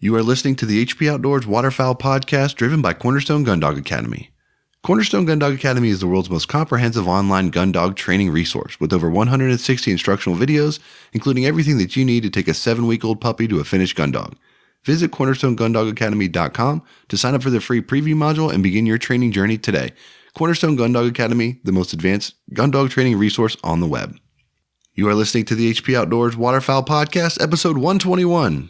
You are listening to the HP Outdoors Waterfowl podcast driven by Cornerstone Gun Dog Academy. Cornerstone Gun Dog Academy is the world's most comprehensive online gun dog training resource with over 160 instructional videos, including everything that you need to take a 7-week-old puppy to a finished gun dog. Visit cornerstonegundogacademy.com to sign up for the free preview module and begin your training journey today. Cornerstone Gun Dog Academy, the most advanced gun dog training resource on the web. You are listening to the HP Outdoors Waterfowl podcast, episode 121.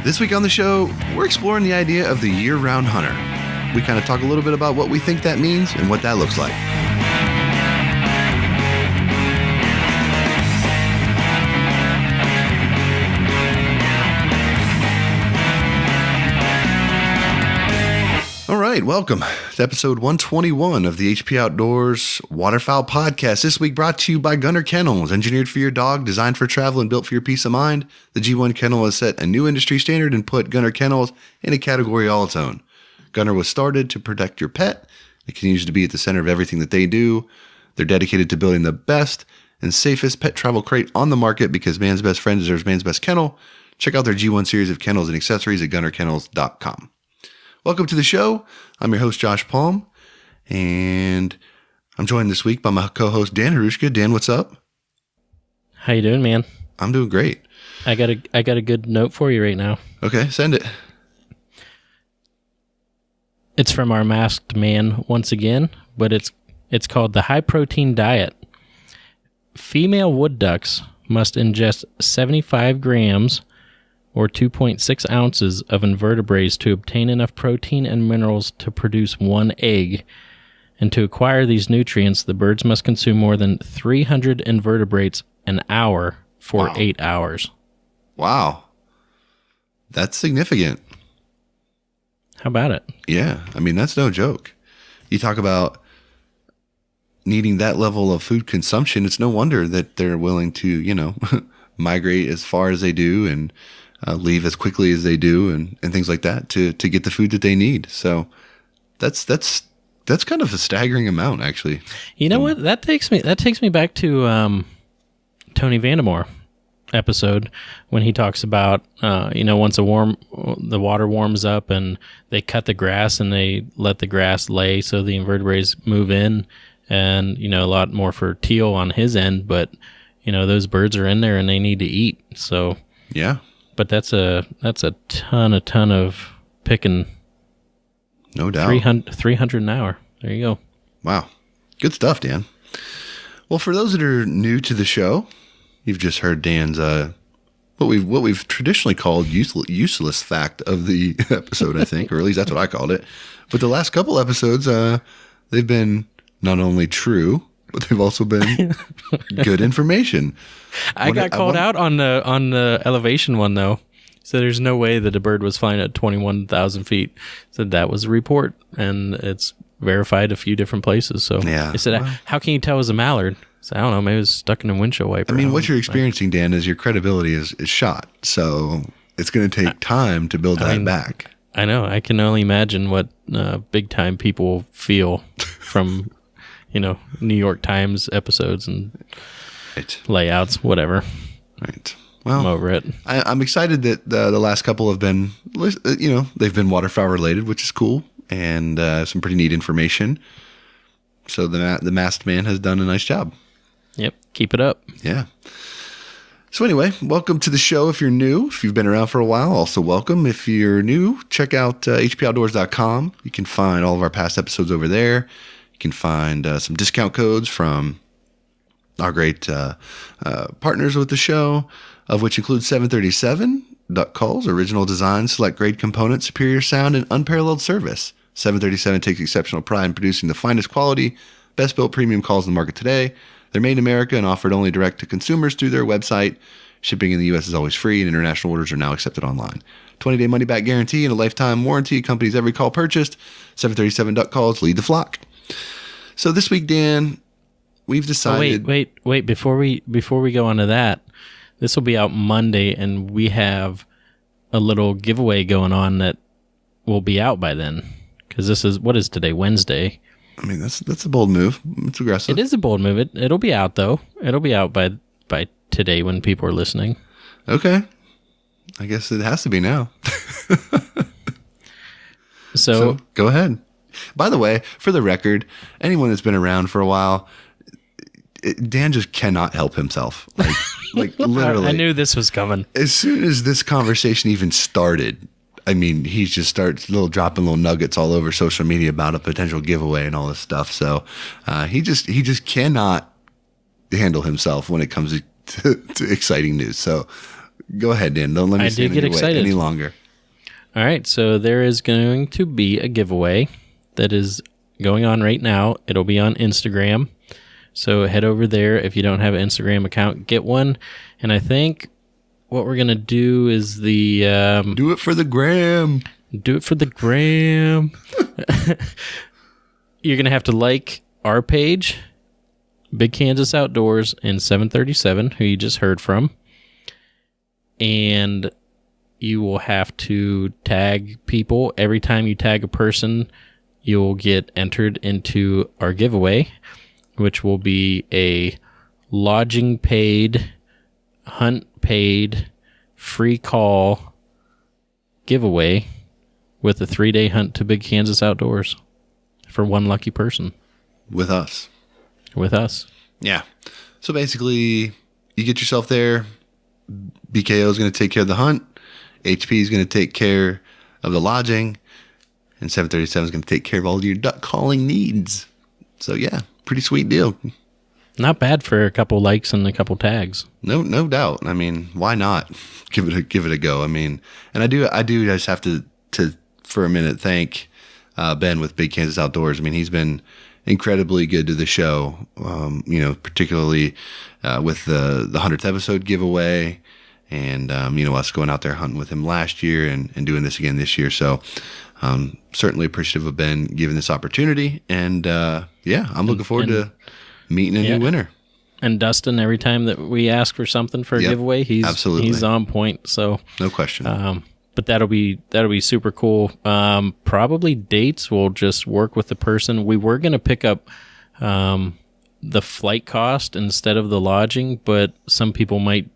This week on the show, we're exploring the idea of the year-round hunter. We kind of talk a little bit about what we think that means and what that looks like. All right, welcome to episode 121 of the HP Outdoors Waterfowl podcast. This week brought to you by Gunner Kennels, engineered for your dog, designed for travel, and built for your peace of mind. The G1 Kennel has set a new industry standard and put Gunner Kennels in a category all its own. Gunner was started to protect your pet. It continues to be at the center of everything that they do. They're dedicated to building the best and safest pet travel crate on the market because man's best friend deserves man's best kennel. Check out their G1 series of kennels and accessories at gunnerkennels.com. Welcome to the show. I'm your host, Josh Palm, and I'm joined this week by my co-host, Dan Harushka. Dan, what's up? How you doing, man? I'm doing great. I got a good note for you right now. Okay, send it. It's from our masked man once again, but it's called the high protein diet. Female wood ducks must ingest 75 grams or 2.6 ounces of invertebrates to obtain enough protein and minerals to produce one egg. And to acquire these nutrients, the birds must consume more than 300 invertebrates an hour for 8 hours. Wow. That's significant. How about it? Yeah, I mean, that's no joke. You talk about needing that level of food consumption. It's no wonder that they're willing to, migrate as far as they do and leave as quickly as they do and things like that to get the food that they need. So that's kind of a staggering amount, actually. You know what? That takes me back to Tony Vandemore episode when he talks about once the water warms up and they cut the grass and they let the grass lay so the invertebrates move in, and a lot more for teal on his end, but those birds are in there and they need to eat. So yeah. But that's a ton of picking. No doubt. 300 an hour. There you go. Wow. Good stuff, Dan. Well, for those that are new to the show, you've just heard Dan's what we've traditionally called useless fact of the episode, I think, or at least that's what I called it. But the last couple episodes, they've been not only true, but they've also been good information. I got called out on the elevation one, though. So there's no way that a bird was flying at 21,000 feet. So that was a report, and it's verified a few different places. So yeah. I said, how can you tell it was a mallard? So I don't know, maybe it was stuck in a windshield wiper. I mean, what you're experiencing, Dan, is your credibility is shot. So it's going to take time to build that back. I know. I can only imagine what big-time people feel from New York Times episodes and layouts, whatever. Right. Well, I'm over it. I'm excited that the last couple have been, they've been waterfowl related, which is cool, and some pretty neat information. So the masked man has done a nice job. Yep. Keep it up. Yeah. So anyway, welcome to the show if you're new. If you've been around for a while, also welcome. If you're new, check out hpoutdoors.com. You can find all of our past episodes over there. You can find some discount codes from our great partners with the show, of which include 737, duck calls, original design, select grade components, superior sound, and unparalleled service. 737 takes exceptional pride in producing the finest quality, best built premium calls in the market today. They're made in America and offered only direct to consumers through their website. Shipping in the U.S. is always free, and international orders are now accepted online. 20-day money-back guarantee and a lifetime warranty accompanies every call purchased. 737 duck calls lead the flock. So this week, Dan, we've Oh, decided. wait! Before we go on to that, this will be out Monday, and we have a little giveaway going on that will be out by then. Because what is today? Wednesday. I mean, that's a bold move. It's aggressive. It is a bold move. It'll be out though. It'll be out by today when people are listening. Okay. I guess it has to be now. So go ahead. By the way, for the record, anyone that's been around for a while, Dan just cannot help himself. Like literally. I knew this was coming. As soon as this conversation even started, I mean, he just starts dropping little nuggets all over social media about a potential giveaway and all this stuff. So he just cannot handle himself when it comes to exciting news. So go ahead, Dan. Don't let me stand in your way any longer. All right. So there is going to be a giveaway that is going on right now. It'll be on Instagram. So head over there. If you don't have an Instagram account, get one. And I think what we're going to do is do it for the gram. Do it for the gram. You're going to have to like our page, Big Kansas Outdoors and 737, who you just heard from. And you will have to tag people. Every time you tag a person, you'll get entered into our giveaway, which will be a lodging paid, hunt paid, free call giveaway with a 3-day hunt to Big Kansas Outdoors for one lucky person. With us. Yeah. So basically, you get yourself there. BKO is going to take care of the hunt. HP is going to take care of the lodging. And 737 is going to take care of all your duck calling needs. So yeah, pretty sweet deal. Not bad for a couple likes and a couple tags. No doubt. I mean, why not give it a go? I mean, and I do just have to for a minute thank Ben with Big Kansas Outdoors. I mean, he's been incredibly good to the show. Particularly with the 100th episode giveaway, and us going out there hunting with him last year and doing this again this year. So certainly appreciative of Ben giving this opportunity, and I'm looking forward to meeting a new winner. And Dustin, every time that we ask for something for a giveaway, he's on point. So no question. But that'll be super cool. Probably dates will just work with the person. We were going to pick up the flight cost instead of the lodging, but some people might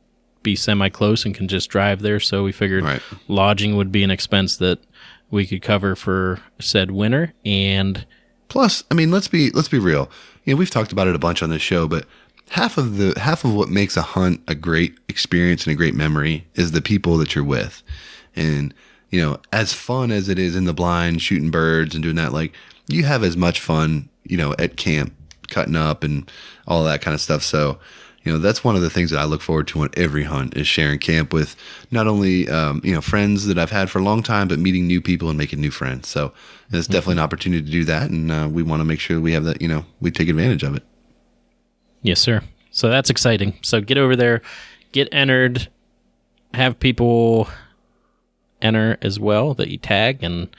be semi-close and can just drive there. So we figured lodging would be an expense that we could cover for said winner. And plus, I mean, let's be real. We've talked about it a bunch on this show, but half of what makes a hunt a great experience and a great memory is the people that you're with. And, as fun as it is in the blind, shooting birds and doing that, like, you have as much fun, at camp, cutting up and all that kind of stuff. So, that's one of the things that I look forward to on every hunt is sharing camp with not only, friends that I've had for a long time, but meeting new people and making new friends. So it's definitely an opportunity to do that. And we want to make sure we have that, we take advantage of it. Yes, sir. So that's exciting. So get over there, get entered, have people enter as well that you tag. And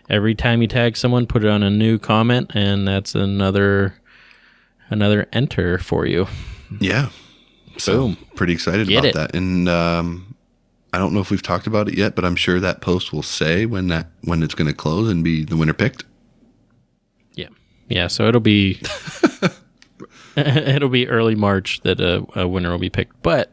every time you tag someone, put it on a new comment, and that's another enter for you. Yeah. So pretty excited about that. And I don't know if we've talked about it yet, but I'm sure that post will say when it's going to close and be the winner picked. Yeah. Yeah. So it'll be early March that a winner will be picked. But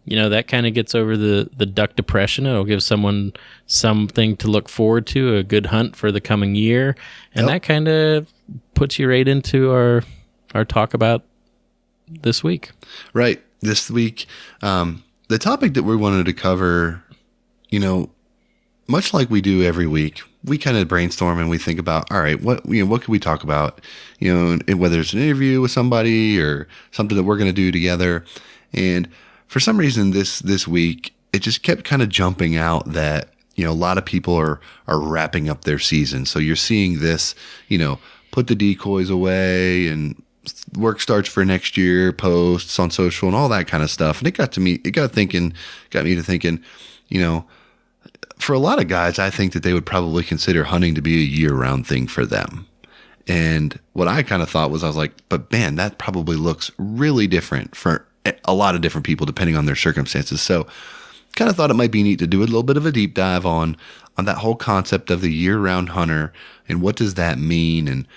that kind of gets over the duck depression. It'll give someone something to look forward to, a good hunt for the coming year. And that kind of puts you right into our talk about this week. Right. This week, the topic that we wanted to cover, much like we do every week, we kind of brainstorm and we think about, all right, what can we talk about, whether it's an interview with somebody or something that we're going to do together. And for some reason this week, it just kept kind of jumping out that, a lot of people are wrapping up their season. So you're seeing this, put the decoys away and work starts for next year, posts on social and all that kind of stuff. And it got me to thinking, for a lot of guys, I think that they would probably consider hunting to be a year-round thing for them. And what I kind of thought was, I was like, but man, that probably looks really different for a lot of different people depending on their circumstances. So kind of thought it might be neat to do a little bit of a deep dive on that whole concept of the year-round hunter and what does that mean, and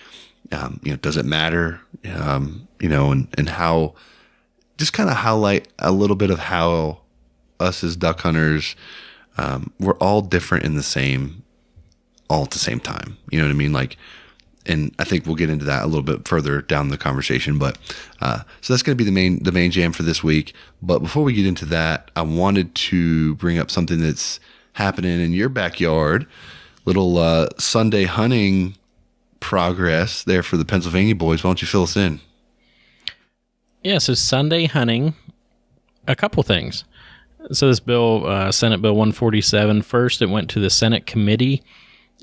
does it matter, and how, just kind of highlight a little bit of how us as duck hunters, we're all different in all at the same time. You know what I mean? Like, and I think we'll get into that a little bit further down the conversation. But so that's going to be the main jam for this week. But before we get into that, I wanted to bring up something that's happening in your backyard. Little Sunday hunting progress there for the Pennsylvania boys. Why don't you fill us in? Yeah, so Sunday hunting, a couple things. So this bill, Senate Bill 147, first it went to the Senate committee,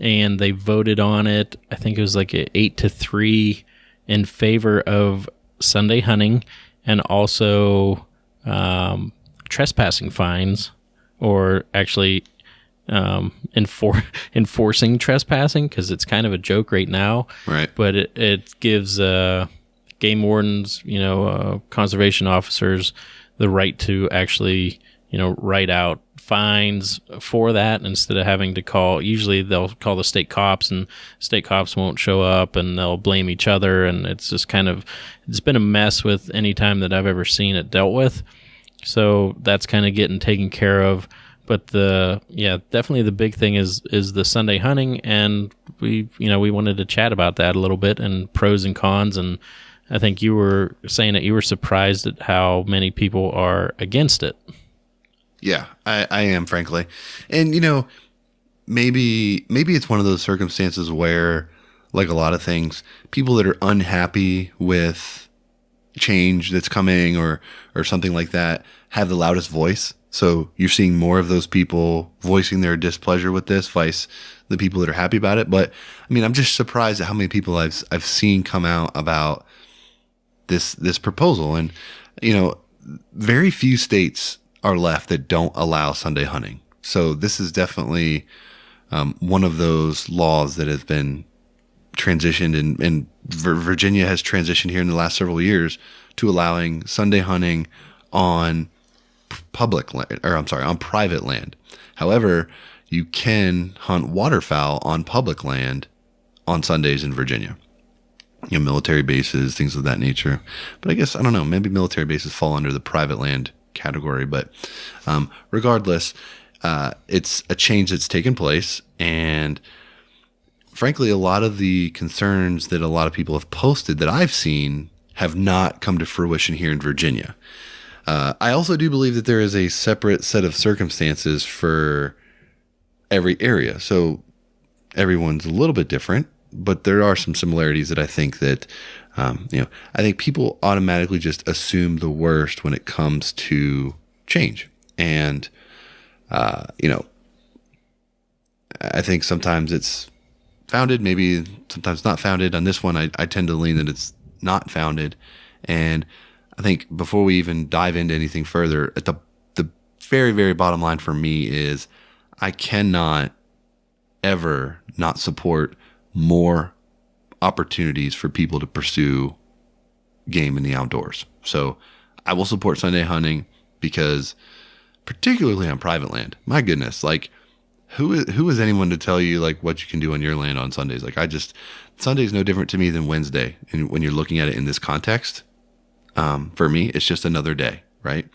and they voted on it. I think it was like 8-3 in favor of Sunday hunting, and also trespassing fines, or actually enforcing trespassing, because it's kind of a joke right now. Right. But it gives game wardens, conservation officers, the right to actually, write out fines for that, instead of having to call. Usually they'll call the state cops, and state cops won't show up, and they'll blame each other. And it's just it's been a mess with any time that I've ever seen it dealt with. So that's kind of getting taken care of. But definitely the big thing is the Sunday hunting. And we wanted to chat about that a little bit, and pros and cons. And I think you were saying that you were surprised at how many people are against it. Yeah, I am, frankly. And, maybe it's one of those circumstances where, like a lot of things, people that are unhappy with change that's coming or something like that have the loudest voice. So you're seeing more of those people voicing their displeasure with this, vice the people that are happy about it. But, I mean, I'm just surprised at how many people I've seen come out about this proposal. And, very few states are left that don't allow Sunday hunting. So this is definitely one of those laws that has been transitioned, and Virginia has transitioned here in the last several years to allowing Sunday hunting on on private land. However, you can hunt waterfowl on public land on Sundays in Virginia. Military bases, things of that nature. But I guess, I don't know, maybe military bases fall under the private land category. But regardless, it's a change that's taken place. And frankly, a lot of the concerns that a lot of people have posted that I've seen have not come to fruition here in Virginia. I also do believe that there is a separate set of circumstances for every area. So everyone's a little bit different, but there are some similarities that I think that, I think people automatically just assume the worst when it comes to change. And, I think sometimes it's founded, maybe sometimes not founded. On this one, I tend to lean that it's not founded. And I think before we even dive into anything further, at the very, very bottom line for me is I cannot ever not support more opportunities for people to pursue game in the outdoors. So I will support Sunday hunting, because particularly on private land, my goodness, like who is anyone to tell you like what you can do on your land on Sundays? Like Sunday's no different to me than Wednesday. And when you're looking at it in this context, for me, it's just another day, right?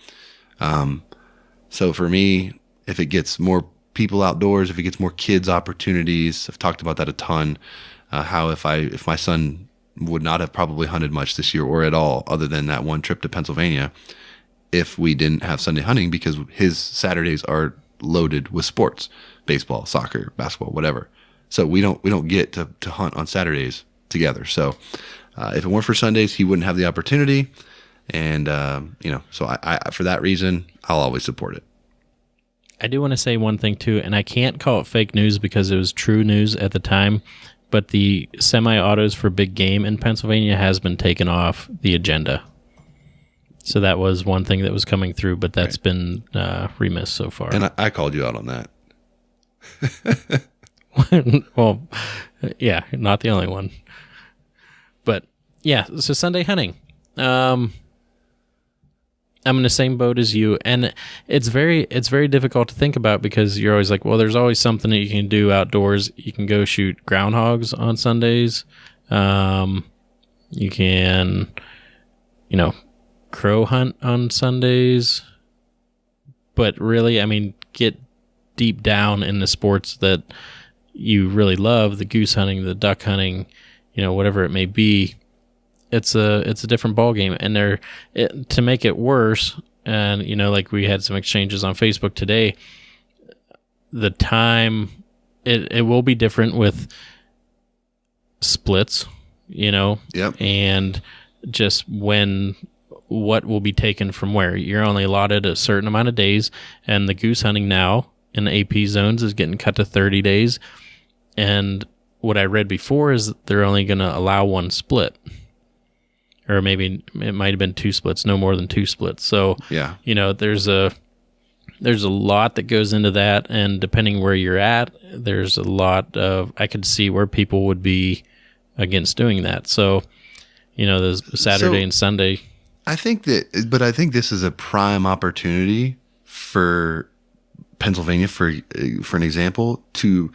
So for me, if it gets more people outdoors, if it gets more kids opportunities, I've talked about that a ton. How if my son would not have probably hunted much this year or at all, other than that one trip to Pennsylvania, if we didn't have Sunday hunting, because his Saturdays are loaded with sports, baseball, soccer, basketball, whatever. So we don't get to hunt on Saturdays together. So if it weren't for Sundays, he wouldn't have the opportunity. And, so I for that reason, I'll always support it. I do want to say one thing too, and I can't call it fake news because it was true news at the time, but the semi-autos for big game in Pennsylvania has been taken off the agenda. So that was one thing that was coming through, but that's been remiss so far. And I called you out on that. Well, yeah, not the only one. yeah, so Sunday hunting. I'm in the same boat as you, and it's very difficult to think about because you're always like, well, there's always something that you can do outdoors. You can go shoot groundhogs on Sundays. You can, crow hunt on Sundays. But really, I mean, get deep down in the sports that you really love, the goose hunting, the duck hunting, whatever it may be. It's a different ball game, and to make it worse, and like we had some exchanges on Facebook today. The time it will be different with splits, Yep. and just what will be taken from where. You're only allotted a certain amount of days, and the goose hunting now in the AP zones is getting cut to 30 days. And what I read before is that they're only going to allow one split. Or maybe it might have been 2 splits, no more than 2 splits. So, yeah, there's a lot that goes into that, and depending where you're at, there's a lot of, I could see where people would be against doing that. So, the Saturday and Sunday. I think this is a prime opportunity for Pennsylvania, for an example, to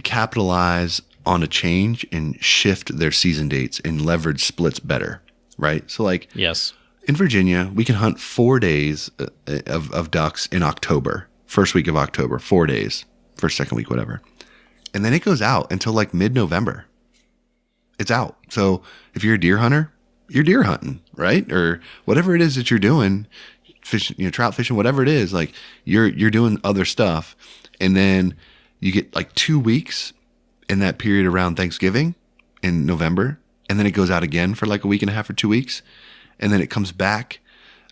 capitalize on a change and shift their season dates and leverage splits better, right? So yes, in Virginia, we can hunt 4 days of ducks in October, first week of October, 4 days, first, second week, whatever. And then it goes out until mid-November. It's out. So if you're a deer hunter, you're deer hunting, right? Or whatever it is that you're doing, fishing, trout fishing, whatever it is, you're doing other stuff. And then you get 2 weeks in that period around Thanksgiving in November, and then it goes out again for a week and a half or 2 weeks, and then it comes back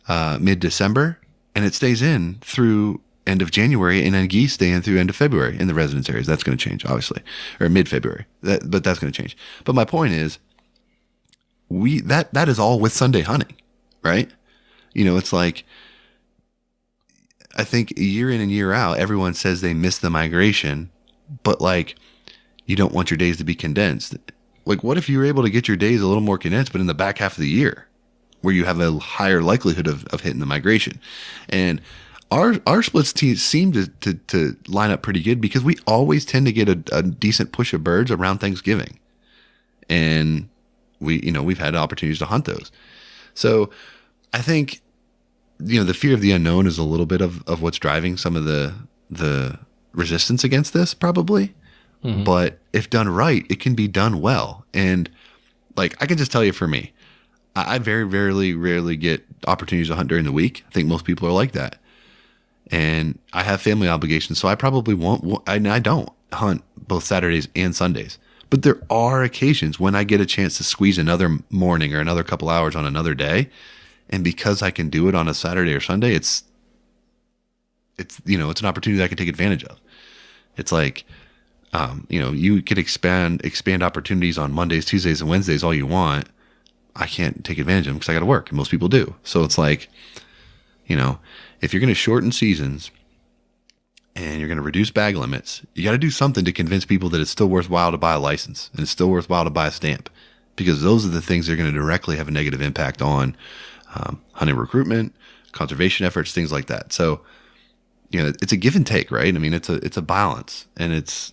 mid-December, and it stays in through end of January, and then geese stay in through end of February in the residence areas. That's going to change, obviously, or mid-February. But that's going to change. But my point is, that is all with Sunday hunting, right? It's I think year in and year out, everyone says they miss the migration, but you don't want your days to be condensed. What if you were able to get your days a little more condensed, but in the back half of the year, where you have a higher likelihood of hitting the migration? And our splits seem to line up pretty good because we always tend to get a decent push of birds around Thanksgiving, and we've had opportunities to hunt those. So I think the fear of the unknown is a little bit of what's driving some of the resistance against this, probably. Mm-hmm. But if done right, it can be done well. And I can just tell you, for me, I very, very rarely get opportunities to hunt during the week. I think most people are like that. And I have family obligations, so I probably won't. I don't hunt both Saturdays and Sundays. But there are occasions when I get a chance to squeeze another morning or another couple hours on another day. And because I can do it on a Saturday or Sunday, it's an opportunity that I can take advantage of. It's you could expand opportunities on Mondays, Tuesdays, and Wednesdays all you want. I can't take advantage of them because I got to work, and most people do. So it's if you're going to shorten seasons and you're going to reduce bag limits, you got to do something to convince people that it's still worthwhile to buy a license and it's still worthwhile to buy a stamp, because those are the things that are going to directly have a negative impact on hunting recruitment, conservation efforts, things like that. So, it's a give and take, right? I mean, it's a balance, and it's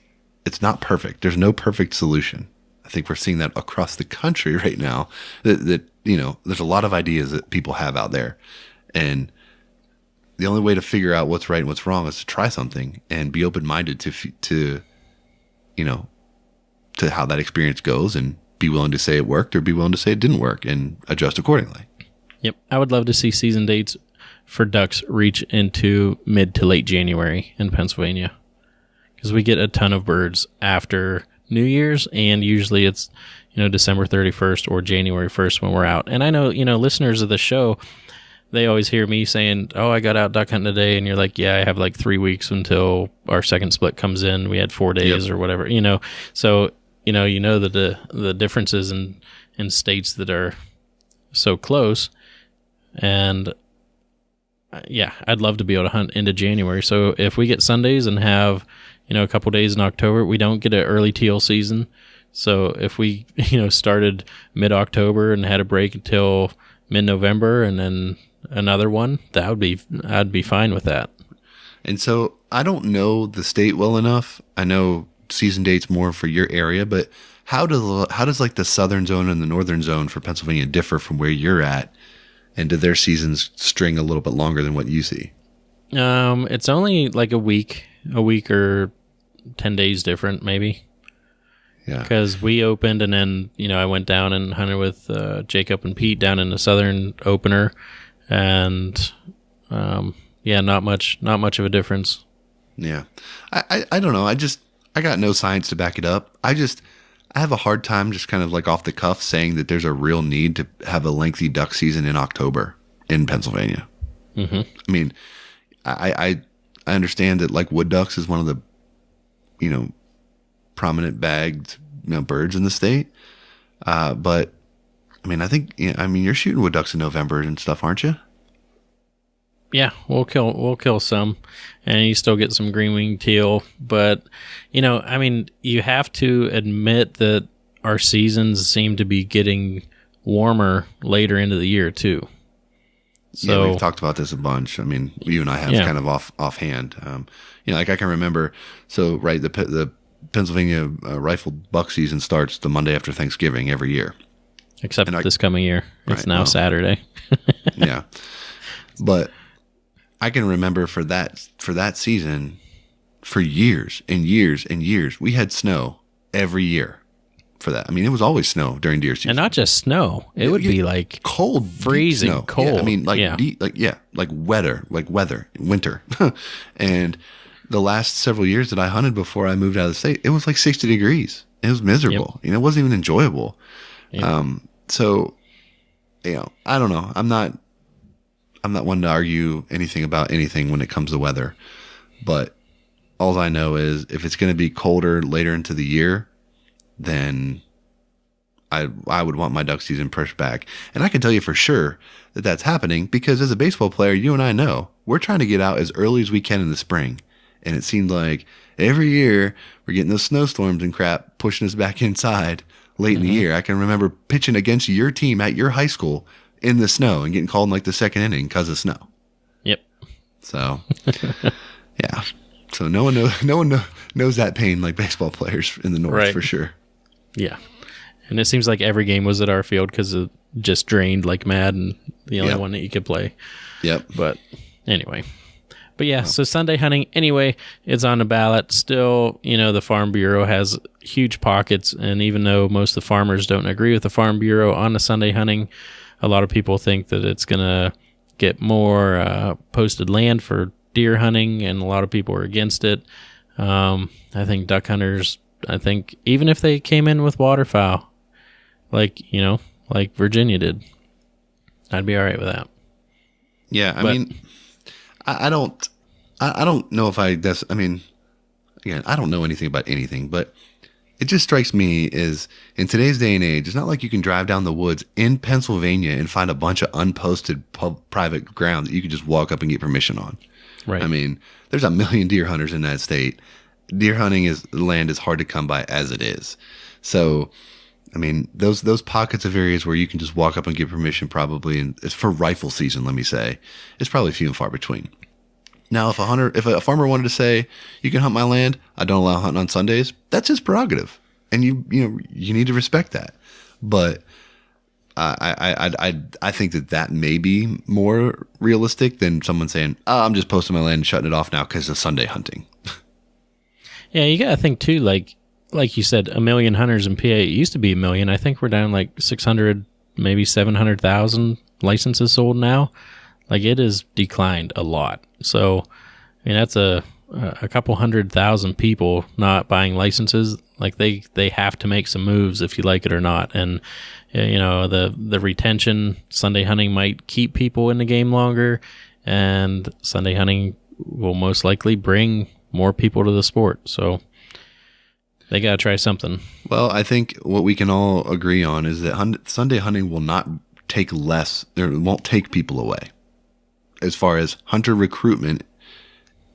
not perfect. There's no perfect solution. I think we're seeing that across the country right now, that there's a lot of ideas that people have out there, and the only way to figure out what's right and what's wrong is to try something and be open-minded to how that experience goes, and be willing to say it worked or be willing to say it didn't work and adjust accordingly. Yep. I would love to see season dates for ducks reach into mid to late January in Pennsylvania, because we get a ton of birds after New Year's, and usually it's, December 31st or January 1st when we're out. And I know, listeners of the show, they always hear me saying, oh, I got out duck hunting today. And you're like, yeah, I have 3 weeks until our second split comes in. We had 4 days or whatever, So, that the differences in states that are so close. And yeah, I'd love to be able to hunt into January. So if we get Sundays and have, a couple days in October, we don't get an early teal season. So if we, started mid-October and had a break until mid-November and then another one, I'd be fine with that. And so I don't know the state well enough. I know season dates more for your area, but how does like the southern zone and the northern zone for Pennsylvania differ from where you're at? And do their seasons string a little bit longer than what you see? It's only like a week or 10 days different, maybe. Yeah. Because we opened and then, I went down and hunted with Jacob and Pete down in the southern opener. And, not much of a difference. Yeah. I don't know. I got no science to back it up. I have a hard time just kind of like off the cuff saying that there's a real need to have a lengthy duck season in October in Pennsylvania. Mm-hmm. I mean, I understand that like wood ducks is one of the, prominent bagged birds in the state. But I mean, I think, you're shooting wood ducks in November and stuff, aren't you? Yeah, we'll kill some, and you still get some green-winged teal. But, you have to admit that our seasons seem to be getting warmer later into the year, too. So, yeah, we've talked about this a bunch. I mean, you and I have kind of offhand. Like I can remember, the Pennsylvania rifle buck season starts the Monday after Thanksgiving every year. Except this coming year. It's now Saturday. Yeah. But I can remember for that season, for years and years and years, we had snow every year for that. I mean, it was always snow during deer season. And not just snow. It would be like cold, freezing snow. cold. Yeah, I mean, like weather, winter. And the last several years that I hunted before I moved out of the state, it was like 60 degrees. It was miserable. Yep. It wasn't even enjoyable. Yep. So, I don't know. I'm not one to argue anything about anything when it comes to weather, but all I know is if it's going to be colder later into the year, then I would want my duck season pushed back. And I can tell you for sure that that's happening because as a baseball player, you and I know we're trying to get out as early as we can in the spring. And it seemed like every year we're getting those snowstorms and crap pushing us back inside late in the year. I can remember pitching against your team at your high school in the snow and getting called in like the second inning because of snow. Yep. So, yeah. So no one knows that pain like baseball players in the North for sure. Yeah. And it seems like every game was at our field because it just drained like mad and the only one that you could play. Yep. But anyway. But yeah, so Sunday hunting, anyway, it's on the ballot. Still, the Farm Bureau has huge pockets. And even though most of the farmers don't agree with the Farm Bureau on the Sunday hunting, a lot of people think that it's going to get more posted land for deer hunting, and a lot of people are against it. I think duck hunters, even if they came in with waterfowl, like Virginia did, I'd be all right with that. Yeah, I mean, I don't know if again, I don't know anything about anything, but it just strikes me as in today's day and age, it's not like you can drive down the woods in Pennsylvania and find a bunch of unposted private ground that you can just walk up and get permission on. Right. I mean, there's a million deer hunters in that state. Deer hunting land is hard to come by as it is. So, I mean, those pockets of areas where you can just walk up and get permission probably, and it's for rifle season, let me say, it's probably few and far between. Now, if a farmer wanted to say, you can hunt my land, I don't allow hunting on Sundays, that's his prerogative. And you need to respect that. But I think that may be more realistic than someone saying, I'm just posting my land and shutting it off now because of Sunday hunting. Yeah, you got to think too, like you said, 1 million hunters in PA. It used to be 1 million. I think we're down like 600, maybe 700,000 licenses sold now. Like it has declined a lot. So, I mean, that's a couple 100,000 people not buying licenses. Like they have to make some moves if you like it or not. And, the retention, Sunday hunting might keep people in the game longer, and Sunday hunting will most likely bring more people to the sport. So they got to try something. Well, I think what we can all agree on is that Sunday hunting will not take it won't take people away. As far as hunter recruitment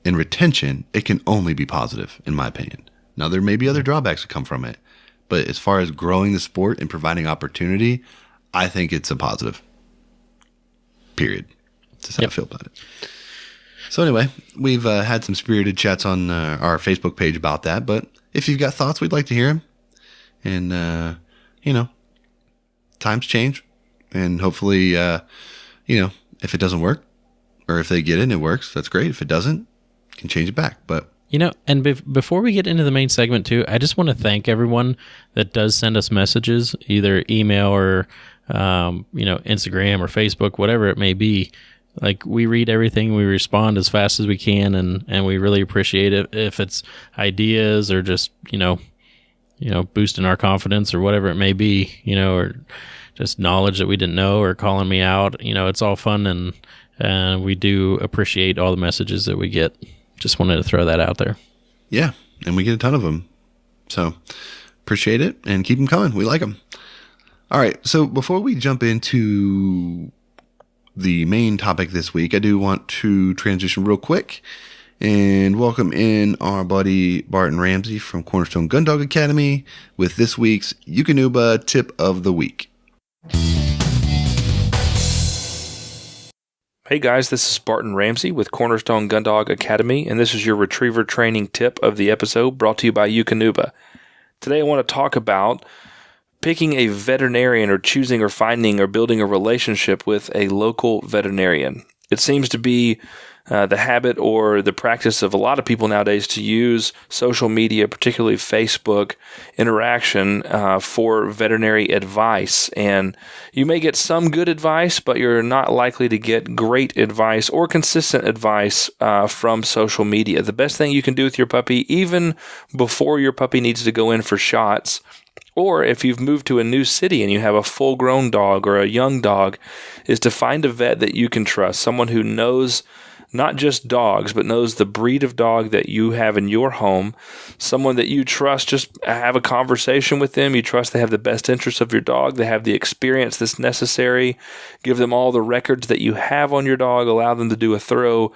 and retention, it can only be positive, in my opinion. Now, there may be other drawbacks that come from it, But as far as growing the sport and providing opportunity, I think it's a positive. Period. That's how I feel about it. So anyway, we've had some spirited chats on our Facebook page about that. But if you've got thoughts, we'd like to hear them. And, times change. And hopefully, if it doesn't work, or if they get it and it works, that's great. If it doesn't, you can change it back. But and before we get into the main segment too, I just want to thank everyone that does send us messages, either email or Instagram or Facebook, whatever it may be. Like, we read everything, we respond as fast as we can, and we really appreciate it. If it's ideas or just boosting our confidence or whatever it may be, or just knowledge that we didn't know, or calling me out, it's all fun, and we do appreciate all the messages that we get. Just wanted to throw that out there. Yeah, and we get a ton of them. So appreciate it, and keep them coming. We like them. All right, so before we jump into the main topic this week, I do want to transition real quick and welcome in our buddy Barton Ramsey from Cornerstone Gun Dog Academy with this week's Eukanuba Tip of the Week. Hey guys, this is Barton Ramsey with Cornerstone Gun Dog Academy, and this is your retriever training tip of the episode, brought to you by Eukanuba. Today I want to talk about picking a veterinarian, or choosing or finding or building a relationship with a local veterinarian. It seems to be the habit or the practice of a lot of people nowadays to use social media, particularly Facebook interaction, for veterinary advice. And you may get some good advice, but you're not likely to get great advice or consistent advice from social media. The best thing you can do with your puppy, even before your puppy needs to go in for shots, or if you've moved to a new city and you have a full-grown dog or a young dog, is to find a vet that you can trust, someone who knows not just dogs, but knows the breed of dog that you have in your home, someone that you trust. Just have a conversation with them. You trust they have the best interests of your dog. They have the experience that's necessary. Give them all the records that you have on your dog. Allow them to do a thorough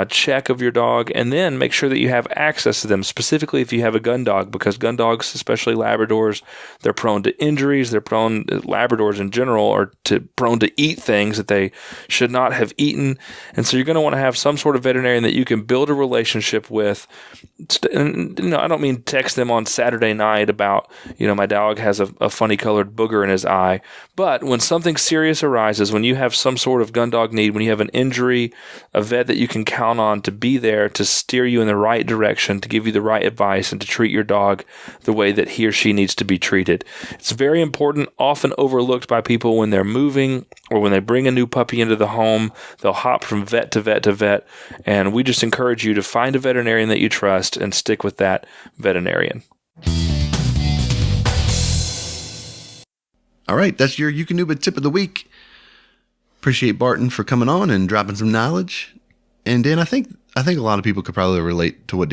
check of your dog, and then make sure that you have access to them, specifically if you have a gun dog, because gun dogs, especially Labradors, they're prone to injuries. Labradors in general are prone to eat things that they should not have eaten. And so you're going to want to have some sort of veterinarian that you can build a relationship with. And, I don't mean text them on Saturday night about, my dog has a funny colored booger in his eye. But when something serious arises, when you have some sort of gun dog need, when you have an injury, a vet that you can count on to be there to steer you in the right direction, to give you the right advice, and to treat your dog the way that he or she needs to be treated. It's very important, often overlooked by people when they're moving or when they bring a new puppy into the home. They'll hop from vet to vet to vet, and we just encourage you to find a veterinarian that you trust and stick with that veterinarian. All right, that's your Eukanuba Tip of the Week. Appreciate Barton for coming on and dropping some knowledge. And Dan, I think a lot of people could probably relate to what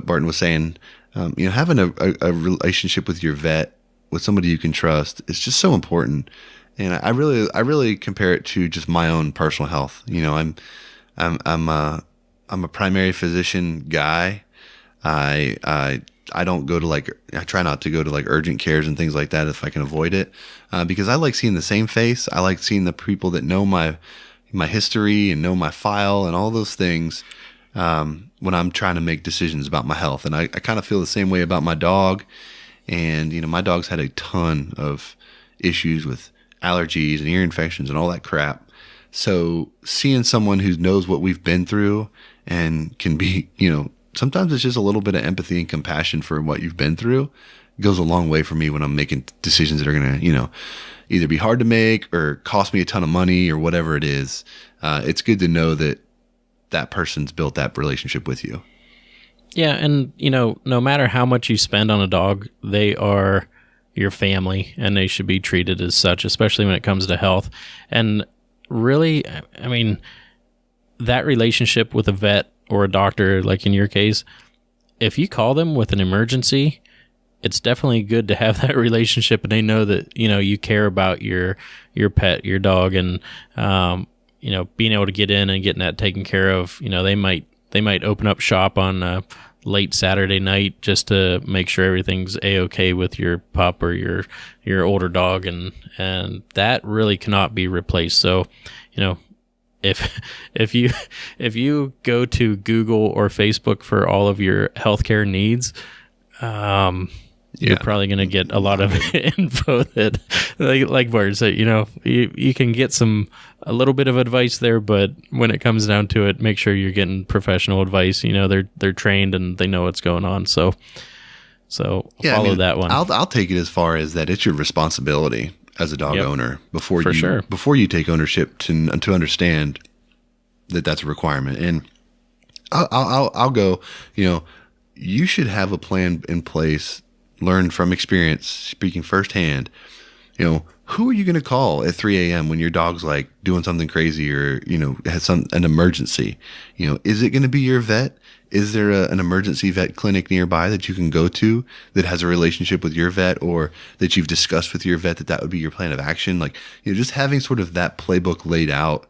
Barton was saying. Having a relationship with your vet, with somebody you can trust, is just so important. And I really compare it to just my own personal health. I'm a primary physician guy. I don't go to I try not to go to urgent cares and things like that if I can avoid it, because I like seeing the same face. I like seeing the people that know my history and know my file and all those things when I'm trying to make decisions about my health. And I kind of feel the same way about my dog. And, my dog's had a ton of issues with allergies and ear infections and all that crap. So seeing someone who knows what we've been through and can be, sometimes it's just a little bit of empathy and compassion for what you've been through goes a long way for me when I'm making decisions that are going to, either be hard to make or cost me a ton of money or whatever it is. It's good to know that person's built that relationship with you. Yeah, and no matter how much you spend on a dog, they are your family, and they should be treated as such, especially when it comes to health. And really, I mean, that relationship with a vet or a doctor, like in your case, if you call them with an emergency, it's definitely good to have that relationship, and they know that you care about your pet, your dog, and being able to get in and getting that taken care of. They might open up shop on late Saturday night just to make sure everything's a-okay with your pup or your older dog, and that really cannot be replaced. So, if you go to Google or Facebook for all of your healthcare needs, you're probably going to get a lot of info that, like Bart said, you can get a little bit of advice there, but when it comes down to it, make sure you're getting professional advice. They're trained and they know what's going on. So follow that one. I'll take it as far as that it's your responsibility as a dog owner before you take ownership to understand that that's a requirement. And I'll go, you should have a plan in place, learn from experience, speaking firsthand. Who are you going to call at 3 a.m. when your dog's like doing something crazy or, has an emergency? Is it going to be your vet? Is there an emergency vet clinic nearby that you can go to that has a relationship with your vet, or that you've discussed with your vet that would be your plan of action? Like, just having sort of that playbook laid out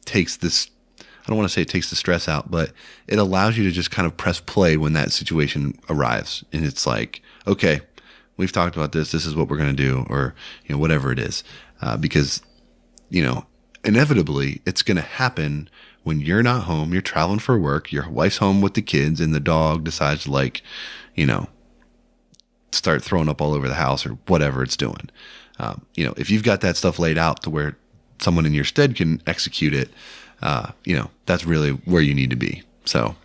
takes this, I don't want to say it takes the stress out, but it allows you to just kind of press play when that situation arrives. And it's like, okay, we've talked about this. This is what we're going to do, or, whatever it is. Because, inevitably it's going to happen when you're not home, you're traveling for work, your wife's home with the kids, and the dog decides to start throwing up all over the house or whatever it's doing. If you've got that stuff laid out to where someone in your stead can execute it, that's really where you need to be. So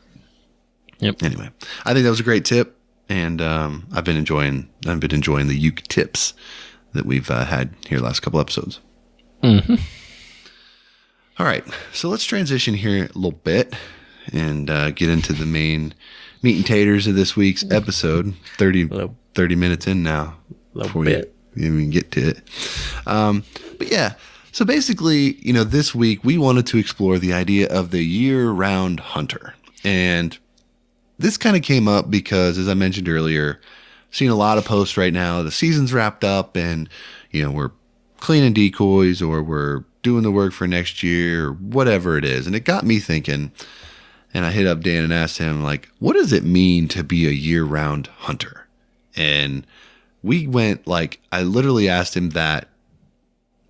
anyway, I think that was a great tip. And I've been enjoying the HPOWP tips that we've had here the last couple episodes. Mm-hmm. All right, so let's transition here a little bit and get into the main meat and taters of this week's episode. 30 minutes in now before we even get to it. But yeah, so basically, this week we wanted to explore the idea of the year-round hunter. And this kind of came up because, as I mentioned earlier, seeing a lot of posts right now. The season's wrapped up and, we're cleaning decoys or we're doing the work for next year or whatever it is. And it got me thinking, and I hit up Dan and asked him, what does it mean to be a year-round hunter? And we went, I literally asked him that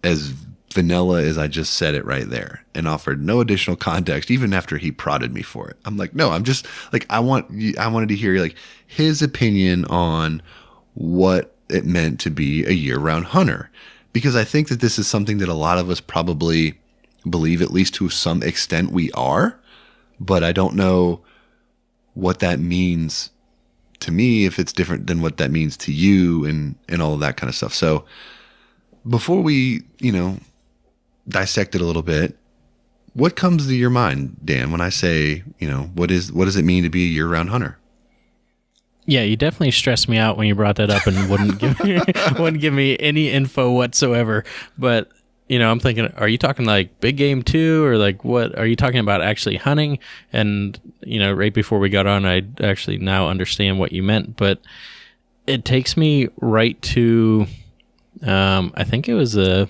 as vanilla as I just said it right there, and offered no additional context even after he prodded me for it. I'm like, no, I'm just I wanted to hear his opinion on what it meant to be a year-round hunter, because I think that this is something that a lot of us probably believe, at least to some extent we are, but I don't know what that means to me, if it's different than what that means to you and all of that kind of stuff. So before we, dissect it a little bit, what comes to your mind, Dan, when I say, what does it mean to be a year-round hunter? Yeah, you definitely stressed me out when you brought that up and wouldn't give me any info whatsoever. But, I'm thinking, are you talking big game too, or what are you talking about, actually hunting? And, right before we got on, I actually now understand what you meant, but it takes me right to, I think it was a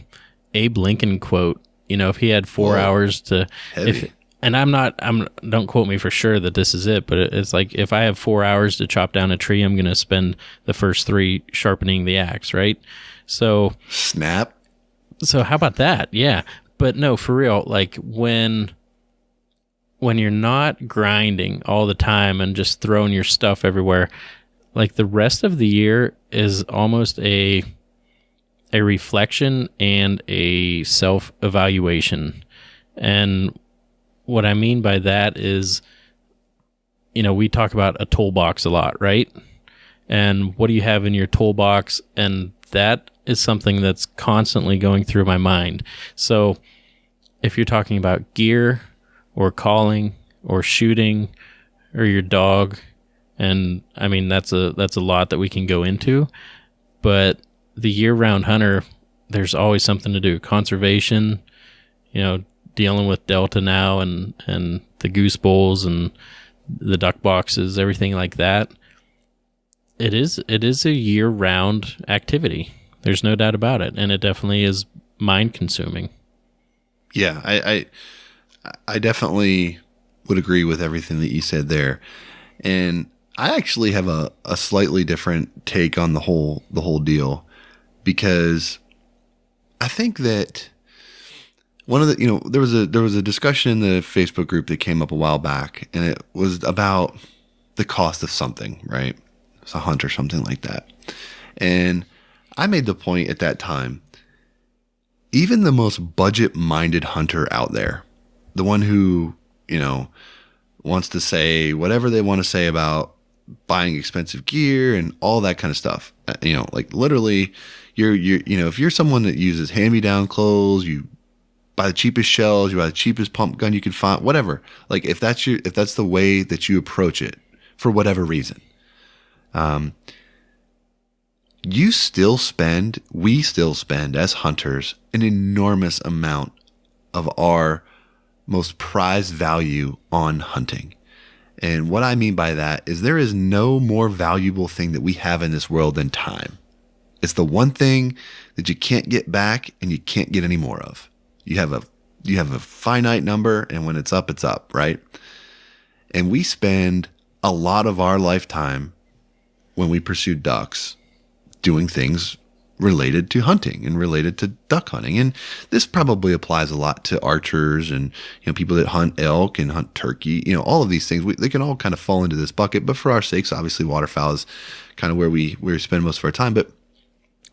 Abe Lincoln quote. If he had 4 hours to, don't quote me for sure that this is it, but it's if I have 4 hours to chop down a tree, I'm going to spend the first 3 sharpening the axe, right? So snap. So how about that? Yeah. But no, for real, when you're not grinding all the time and just throwing your stuff everywhere, the rest of the year is almost a reflection and a self-evaluation. And what I mean by that is, we talk about a toolbox a lot, right? And what do you have in your toolbox? And that is something that's constantly going through my mind. So if you're talking about gear or calling or shooting or your dog, and I mean, that's a lot that we can go into, but the year-round hunter, there's always something to do. Conservation, dealing with Delta now and the goose bowls and the duck boxes, everything like that. It is a year-round activity. There's no doubt about it, and it definitely is mind-consuming. Yeah, I definitely would agree with everything that you said there, and I actually have a slightly different take on the whole deal, because I think that one of the, there was a discussion in the Facebook group that came up a while back, and it was about the cost of something, right? It's a hunt or something like that. And I made the point at that time, even the most budget-minded hunter out there, the one who, wants to say whatever they want to say about buying expensive gear and all that kind of stuff. Like literally if you're someone that uses hand-me-down clothes, you buy the cheapest shells, you buy the cheapest pump gun you can find, whatever. Like if that's the way that you approach it for whatever reason, we still spend as hunters an enormous amount of our most prized value on hunting. And what I mean by that is there is no more valuable thing that we have in this world than time. It's the one thing that you can't get back and you can't get any more of. You have a finite number, and when it's up, right? And we spend a lot of our lifetime when we pursue ducks doing things related to hunting and related to duck hunting. And this probably applies a lot to archers and, people that hunt elk and hunt turkey, all of these things. They can all kind of fall into this bucket, but for our sakes, obviously waterfowl is kind of where we spend most of our time. But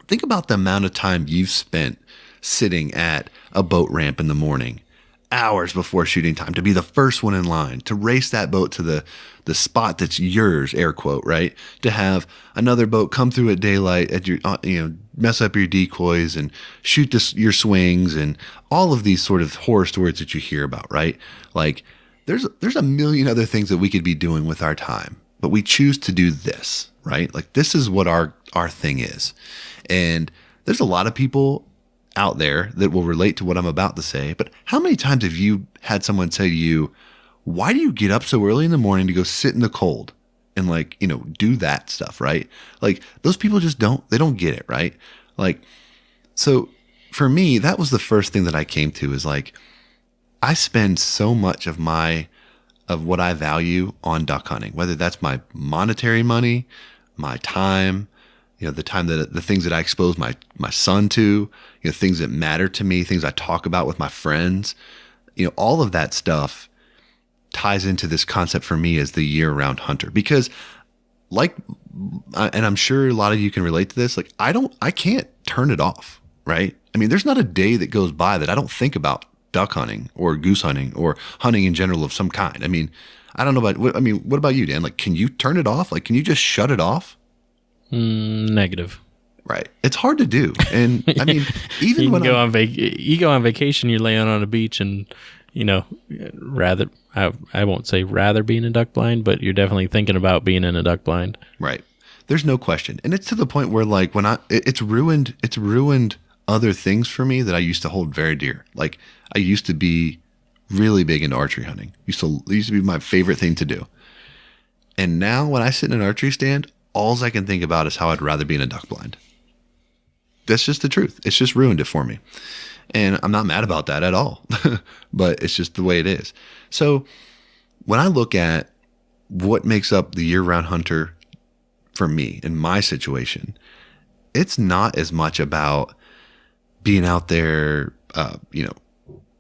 think about the amount of time you've spent sitting at a boat ramp in the morning, hours before shooting time, to be the first one in line, to race that boat to the spot that's yours, air quote, right? To have another boat come through at daylight, at your, mess up your decoys and shoot your swings and all of these sort of horror stories that you hear about, right? Like there's a million other things that we could be doing with our time, but we choose to do this, right? Like this is what our thing is. And there's a lot of people out there that will relate to what I'm about to say, but how many times have you had someone say to you, why do you get up so early in the morning to go sit in the cold and do that stuff, right? Like those people just don't get it, right? Like, so for me, that was the first thing that I came to is like, I spend so much of what I value on duck hunting, whether that's my monetary money, my time, the time the things that I expose my son to, things that matter to me, things I talk about with my friends, all of that stuff ties into this concept for me as the year-round hunter. Because and I'm sure a lot of you can relate to this, like I can't turn it off, right? I mean, there's not a day that goes by that I don't think about duck hunting or goose hunting or hunting in general of some kind. I mean, I don't know what about you, Dan? Like, can you turn it off? Like, can you just shut it off? Negative. Right. It's hard to do. And I mean, even when you go on vacation, you're laying on a beach and, rather, I won't say rather be in a duck blind, but you're definitely thinking about being in a duck blind. Right. There's no question. And it's to the point where like it's ruined other things for me that I used to hold very dear. Like I used to be really big into archery hunting. It used to be my favorite thing to do. And now when I sit in an archery stand, all I can think about is how I'd rather be in a duck blind. That's just the truth. It's just ruined it for me. And I'm not mad about that at all, but it's just the way it is. So when I look at what makes up the year-round hunter for me in my situation, it's not as much about being out there,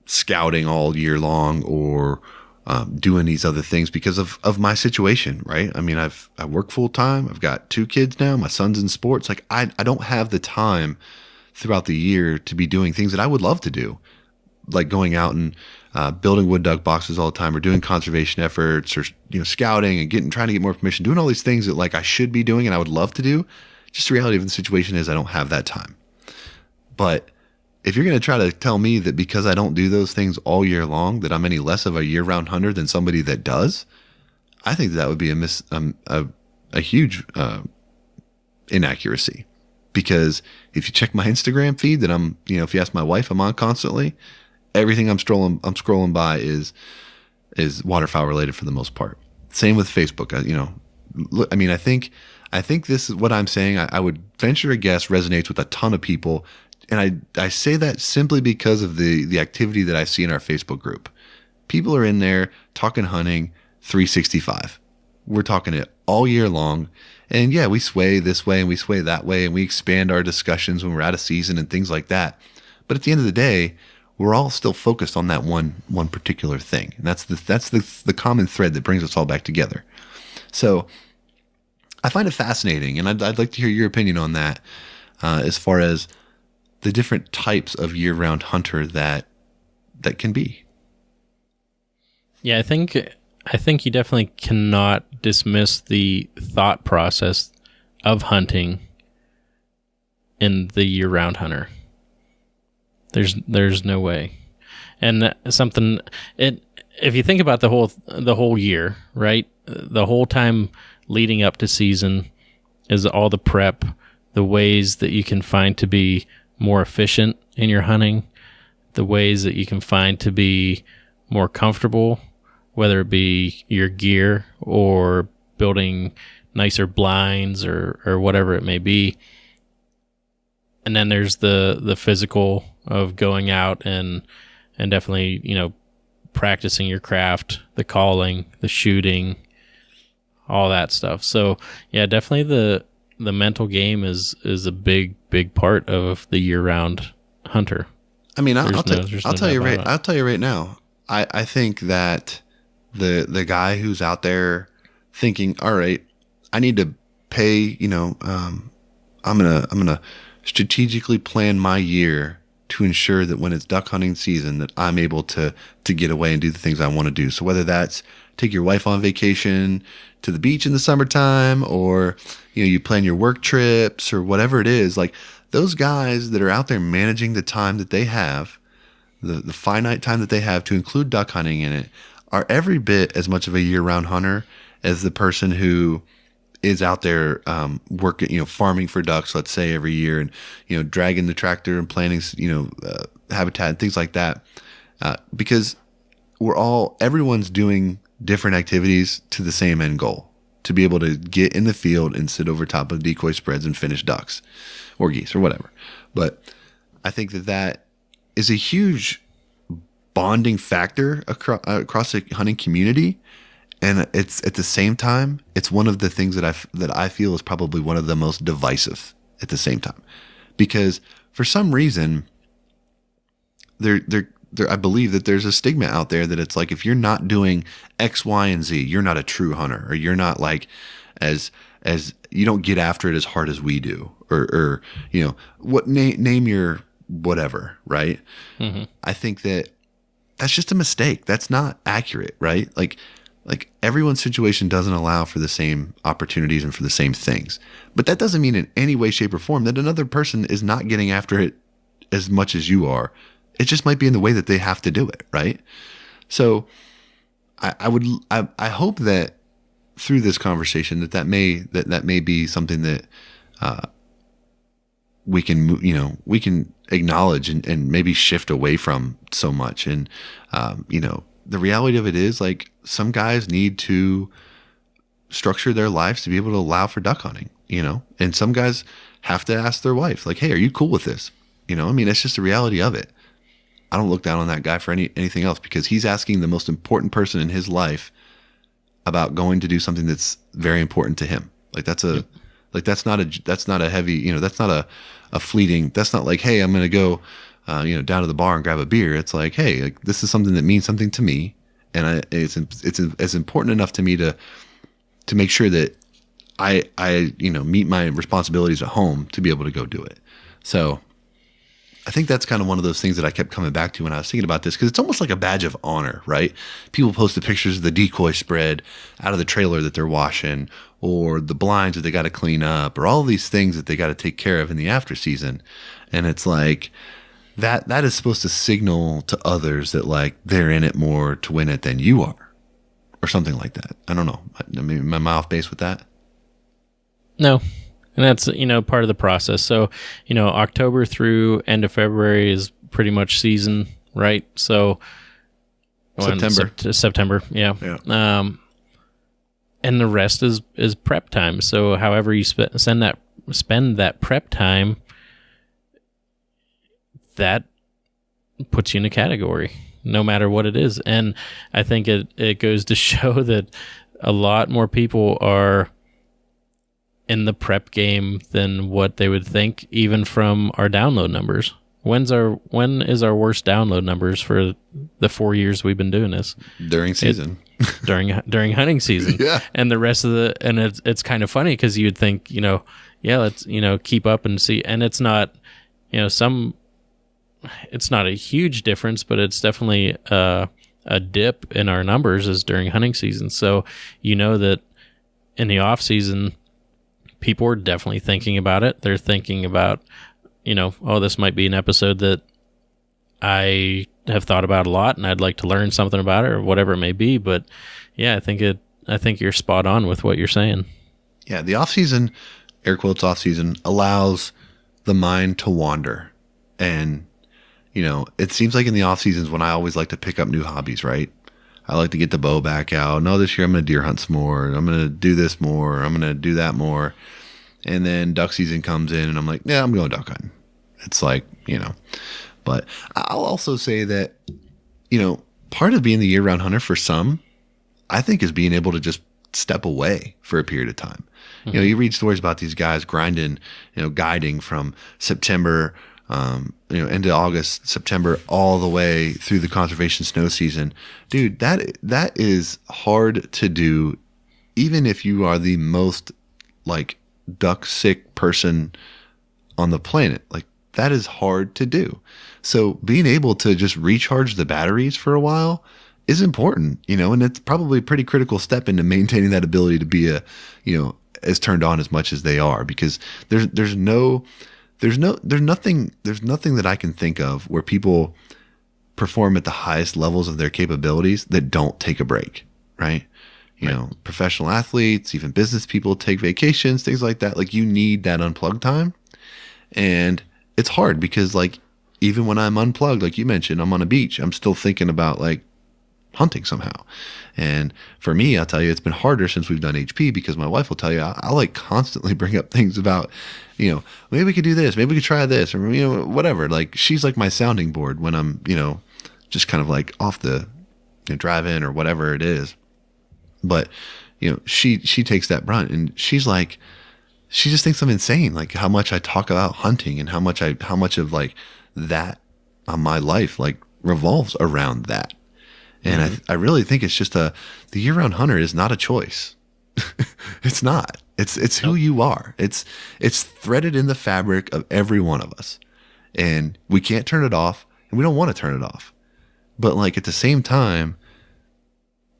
scouting all year long or doing these other things because of my situation, right? I mean, I work full time. I've got 2 kids now. My son's in sports. Like I don't have the time throughout the year to be doing things that I would love to do, like going out and building wood duck boxes all the time, or doing conservation efforts, or scouting and trying to get more permission, doing all these things that like I should be doing and I would love to do. Just the reality of the situation is I don't have that time. But if you're going to try to tell me that because I don't do those things all year long, that I'm any less of a year-round hunter than somebody that does, I think that would be a huge inaccuracy. Because if you check my Instagram feed that if you ask my wife, I'm on constantly, everything I'm scrolling by is waterfowl related for the most part. Same with Facebook. I think this is what I'm saying. I would venture a guess resonates with a ton of people. And I say that simply because of the activity that I see in our Facebook group. People are in there talking hunting 365. we're talking it all year long. And yeah, we sway this way and we sway that way, and we expand our discussions when we're out of season and things like that. But at the end of the day, we're all still focused on that one particular thing. And that's the common thread that brings us all back together. So I find it fascinating, and I'd like to hear your opinion on that, as far as the different types of year-round hunter that can be. Yeah, I think you definitely cannot dismiss the thought process of hunting in the year-round hunter. There's no way. And if you think about the whole year, right? The whole time leading up to season is all the prep, the ways that you can find to be more efficient in your hunting, the ways that you can find to be more comfortable, whether it be your gear or building nicer blinds or whatever it may be. And then there's the physical of going out and definitely, practicing your craft, the calling, the shooting, all that stuff. So yeah, definitely the mental game is a big part of the year-round hunter. I mean, I'll tell you right now. I think that the guy who's out there thinking, all right, I need to pay, I'm gonna strategically plan my year to ensure that when it's duck hunting season, that I'm able to get away and do the things I want to do. So whether that's take your wife on vacation to the beach in the summertime, or, you plan your work trips or whatever it is, like those guys that are out there managing the time that they have, the finite time that they have to include duck hunting in it, are every bit as much of a year-round hunter as the person who is out there working, farming for ducks, let's say, every year, and dragging the tractor and planting, habitat and things like that, because everyone's doing different activities to the same end goal, to be able to get in the field and sit over top of decoy spreads and finish ducks or geese or whatever. But I think that is a huge bonding factor across the hunting community. And it's at the same time, it's one of the things that I feel is probably one of the most divisive at the same time, because for some reason, I believe that there's a stigma out there that it's like, if you're not doing X, Y, and Z, you're not a true hunter, or you're not like as you don't get after it as hard as we do, or what name your whatever, right? Mm-hmm. I think that's just a mistake. That's not accurate, right? Like everyone's situation doesn't allow for the same opportunities and for the same things. But that doesn't mean in any way, shape, or form that another person is not getting after it as much as you are. It just might be in the way that they have to do it, right? So I hope that through this conversation that may be something that we can acknowledge and maybe shift away from so much. And the reality of it is, like, some guys need to structure their lives to be able to allow for duck hunting, and some guys have to ask their wife, like, hey, are you cool with this? It's just the reality of it. I don't look down on that guy for anything else, because he's asking the most important person in his life about going to do something that's very important to him. Like that's not a heavy, that's not a fleeting, that's not like, hey, I'm going to go, down to the bar and grab a beer. It's like, hey, like, this is something that means something to me. And it's as important enough to me to make sure that I meet my responsibilities at home to be able to go do it. So I think that's kind of one of those things that I kept coming back to when I was thinking about this, because it's almost like a badge of honor, right? People post the pictures of the decoy spread out of the trailer that they're washing, or the blinds that they got to clean up, or all these things that they got to take care of in the after season. And it's like, that is supposed to signal to others that, like, they're in it more to win it than you are, or something like that. I don't know. I mean, am I off base with that? No. And that's, part of the process. So, October through end of February is pretty much season, right? So September. Yeah. And the rest is prep time. So however you spend that prep time, that puts you in a category, no matter what it is. And I think it goes to show that a lot more people are in the prep game than what they would think, even from our download numbers. When is our worst download numbers for the 4 years we've been doing this? During season. During hunting season. Yeah. And the rest of and it's kind of funny because you'd think, let's, keep up and see. And it's not, it's not a huge difference, but it's definitely a dip in our numbers is during hunting season. So, that in the off season, people are definitely thinking about it. They're thinking about, this might be an episode that I have thought about a lot and I'd like to learn something about it or whatever it may be. But yeah, I think you're spot on with what you're saying. Yeah. The off season, air quotes off season, allows the mind to wander. And, it seems like in the off seasons when I always like to pick up new hobbies, right? I like to get the bow back out. No, this year I'm going to deer hunt some more. I'm going to do this more. I'm going to do that more. And then duck season comes in and I'm like, yeah, I'm going duck hunting. It's like, but I'll also say that, part of being the year-round hunter for some, I think, is being able to just step away for a period of time. Mm-hmm. You read stories about these guys grinding, guiding from September, into August, September, all the way through the conservation snow season. Dude, that is hard to do, even if you are the most duck sick person on the planet. That is hard to do. So being able to just recharge the batteries for a while is important, and it's probably a pretty critical step into maintaining that ability to be as turned on as much as they are, because there's nothing that I can think of where people perform at the highest levels of their capabilities that don't take a break, right? Professional athletes, even business people take vacations, things like that. You need that unplugged time. And it's hard because even when I'm unplugged, like you mentioned, I'm on a beach, I'm still thinking about hunting somehow. And for me, I'll tell you, it's been harder since we've done HP, because my wife will tell you, I constantly bring up things about, maybe we could do this, maybe we could try this, or, whatever. She's my sounding board when I'm, just kind of off the drive-in or whatever it is. But, she takes that brunt, and she just thinks I'm insane. How much I talk about hunting and how much of that on my life, revolves around that. And mm-hmm. I really think it's just the year-round hunter is not a choice. It's not. It's who you are. It's threaded in the fabric of every one of us, and we can't turn it off, and we don't want to turn it off. But at the same time,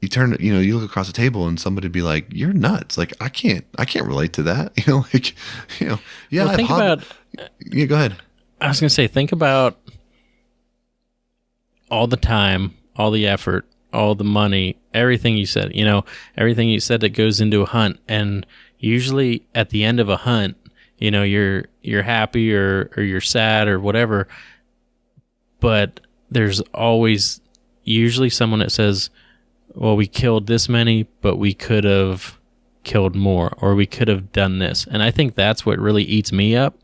you turn, you look across the table and somebody be like, "You're nuts!" I can't relate to that. Yeah. Well, think about. Yeah, go ahead. I was gonna say, think about all the time, all the effort, all the money, everything you said. Everything you said that goes into a hunt, and usually at the end of a hunt, you're happy or you're sad or whatever. But there's always usually someone that says, well, we killed this many, but we could have killed more, or we could have done this. And I think that's what really eats me up.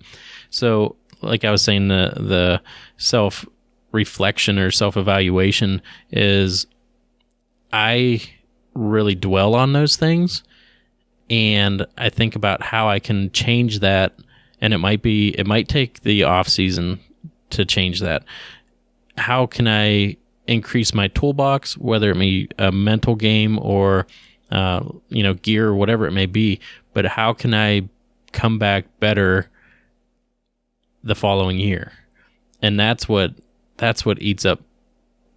So like I was saying, the self-reflection or self-evaluation is I really dwell on those things, and I think about how I can change that. And it might take the off season to change that. How can I increase my toolbox, whether it be a mental game or gear or whatever it may be, but how can I come back better the following year? And that's what eats up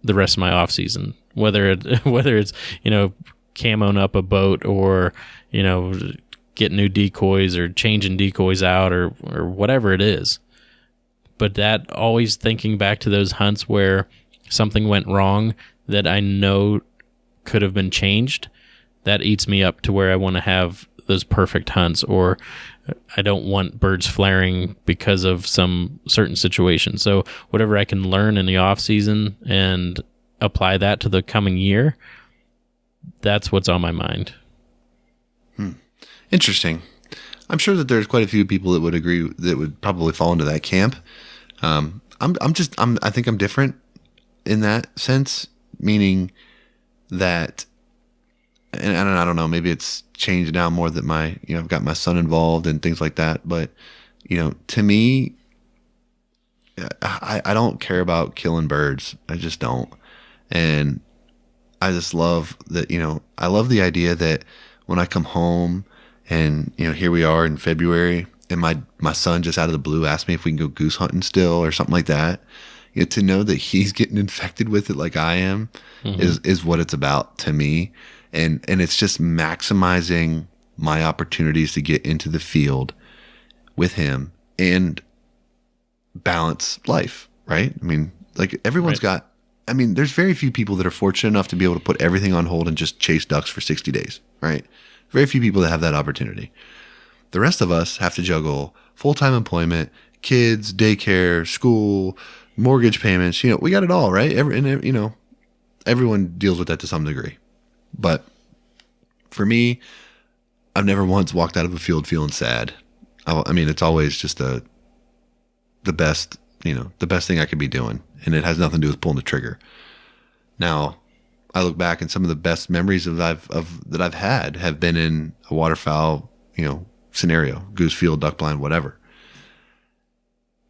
the rest of my off season, whether it's camoing up a boat or getting new decoys or changing decoys out or whatever it is. But that always thinking back to those hunts where something went wrong that I know could have been changed, that eats me up to where I want to have those perfect hunts, or I don't want birds flaring because of some certain situation. So whatever I can learn in the off season and apply that to the coming year, that's what's on my mind. Interesting. I'm sure that there's quite a few people that would agree, that would probably fall into that camp. I think I'm different in that sense, meaning that and I don't know, maybe it's changed now more that I've got my son involved and things like that. But, to me, I don't care about killing birds. I just don't. And I just love that, I love the idea that when I come home and, here we are in February and my son just out of the blue asked me if we can go goose hunting still or something like that. To know that he's getting infected with it like I am is what it's about to me. And it's just maximizing my opportunities to get into the field with him and balance life, right? I mean, like everyone's got, there's very few people that are fortunate enough to be able to put everything on hold and just chase ducks for 60 days, right? Very few people that have that opportunity. The rest of us have to juggle full-time employment, kids, daycare, school, mortgage payments. We got it all, right? Everyone deals with that to some degree. But for me, I've never once walked out of a field feeling sad. It's always just the best thing I could be doing. And it has nothing to do with pulling the trigger. Now, I look back and some of the best memories that I've had have been in a waterfowl, scenario, goose field, duck blind, whatever.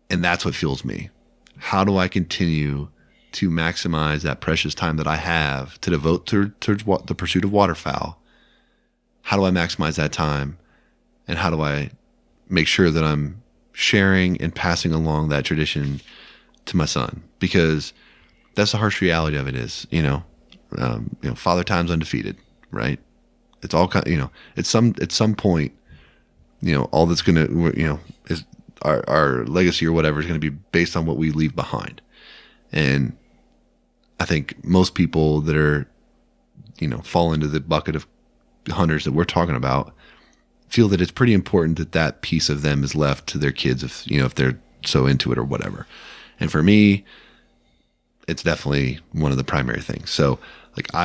And that's what fuels me. How do I continue to maximize that precious time that I have to devote towards the pursuit of waterfowl? How do I maximize that time? And how do I make sure that I'm sharing and passing along that tradition to my son? Because that's the harsh reality of it is, father time's undefeated, right? It's all kind of, at some point, all that's going to, is our legacy or whatever is going to be based on what we leave behind. And I think most people that are, fall into the bucket of hunters that we're talking about feel that it's pretty important that that piece of them is left to their kids if they're so into it or whatever. And for me, it's definitely one of the primary things. So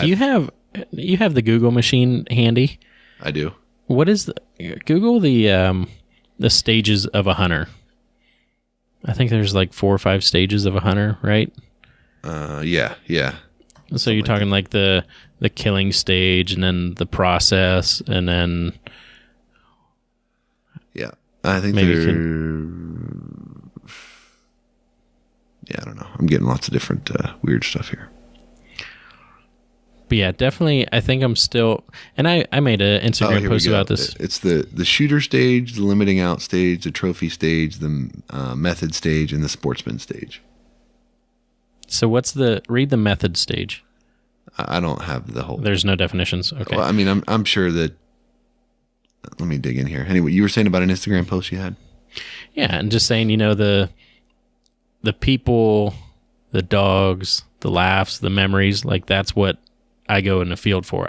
you have the Google machine handy? I do. What is Google the stages of a hunter? I think there's like 4 or 5 stages of a hunter, right? Yeah. So you're talking like the killing stage and then the process and then yeah. I think maybe I don't know. I'm getting lots of different weird stuff here. But yeah, definitely. I think I'm still, and I made an Instagram post about this. It's the shooter stage, the limiting out stage, the trophy stage, the method stage, and the sportsman stage. So read the method stage? I don't have the whole. There's no definitions. Okay. Well, I'm sure that. Let me dig in here. Anyway, you were saying about an Instagram post you had. Yeah, and just saying, the people, the dogs, the laughs, the memories, like that's what I go in the field for.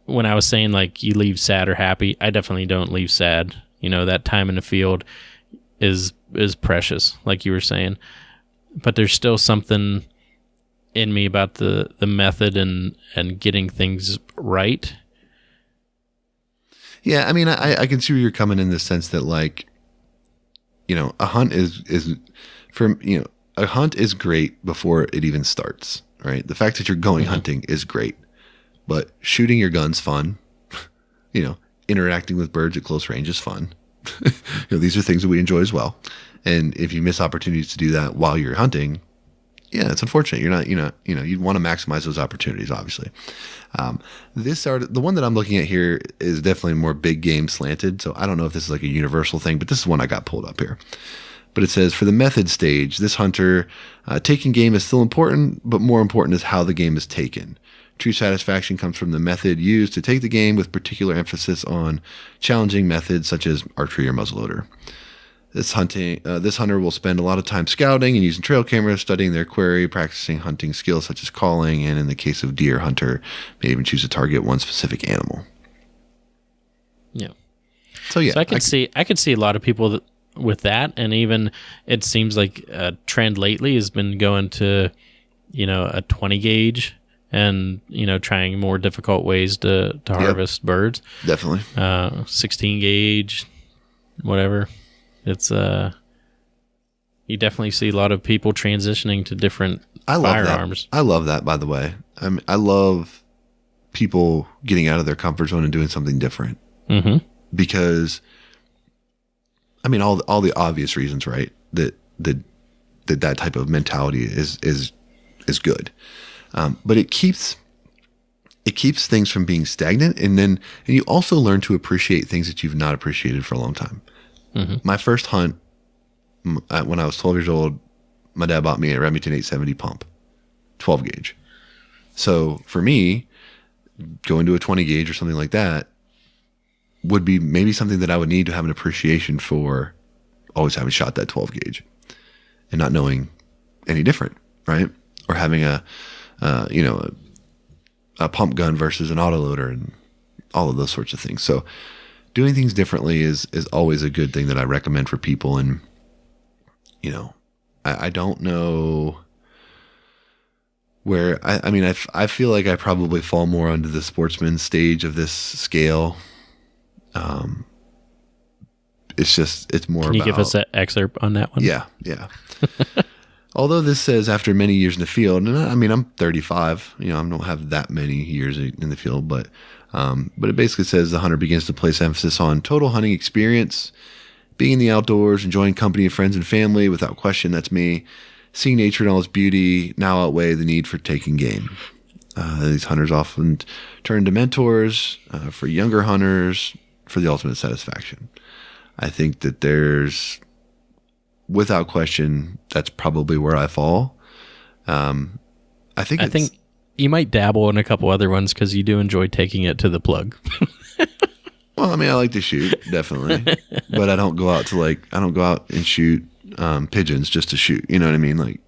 When I was saying like you leave sad or happy, I definitely don't leave sad. That time in the field is precious, like you were saying. But there's still something in me about the method and getting things right. Yeah, I can see where you're coming in the sense that like, a hunt is for a hunt is great before it even starts, right? The fact that you're going hunting is great, but shooting your gun's fun. Interacting with birds at close range is fun. These are things that we enjoy as well. And if you miss opportunities to do that while you're hunting, yeah, it's unfortunate. You'd want to maximize those opportunities, obviously. The one that I'm looking at here is definitely more big game slanted. So I don't know if this is like a universal thing, but this is one I got pulled up here. But it says, for the method stage, this hunter, taking game is still important, but more important is how the game is taken. True satisfaction comes from the method used to take the game, with particular emphasis on challenging methods such as archery or muzzleloader. This hunter will spend a lot of time scouting and using trail cameras, studying their quarry, practicing hunting skills such as calling, and in the case of deer hunter, may even choose to target one specific animal. Yeah. So yeah, I could see a lot of people with that, and even it seems like a trend lately has been going to, a 20 gauge and trying more difficult ways to harvest birds. Definitely. 16 gauge, whatever. It's you definitely see a lot of people transitioning to different firearms. I love that, by the way. I love people getting out of their comfort zone and doing something different. Mm-hmm. Because, I mean, all the obvious reasons, right? That type of mentality is good. But it keeps things from being stagnant, and you also learn to appreciate things that you've not appreciated for a long time. Mm-hmm. My first hunt, when I was 12 years old, my dad bought me a Remington 870 pump, 12 gauge. So for me, going to a 20 gauge or something like that would be maybe something that I would need to have an appreciation for always having shot that 12 gauge and not knowing any different, right? Or having a pump gun versus an autoloader and all of those sorts of things. So doing things differently is always a good thing that I recommend for people. And, I don't know where, I feel like I probably fall more under the sportsman stage of this scale. It's more Can you about, give us an excerpt on that one? Yeah. Although this says after many years in the field, and I'm 35, I don't have that many years in the field, but it basically says the hunter begins to place emphasis on total hunting experience, being in the outdoors, enjoying company of friends and family. Without question, that's me. Seeing nature in all its beauty now outweigh the need for taking game. These hunters often turn to mentors for younger hunters for the ultimate satisfaction. I think that there's, without question, that's probably where I fall. I think you might dabble in a couple other ones because you do enjoy taking it to the plug. Well, I like to shoot, definitely, but I don't go out and shoot pigeons just to shoot. You know what I mean?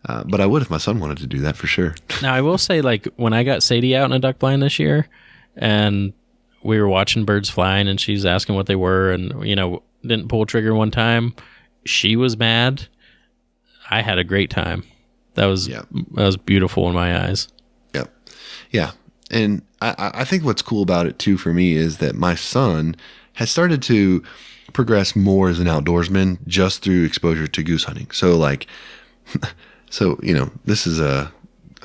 But I would if my son wanted to do that for sure. Now, I will say, when I got Sadie out in a duck blind this year, and we were watching birds flying, and she's asking what they were, and didn't pull trigger one time. She was mad. I had a great time. That was beautiful in my eyes. Yep. Yeah. And I think what's cool about it too for me is that my son has started to progress more as an outdoorsman just through exposure to goose hunting. So this is I'm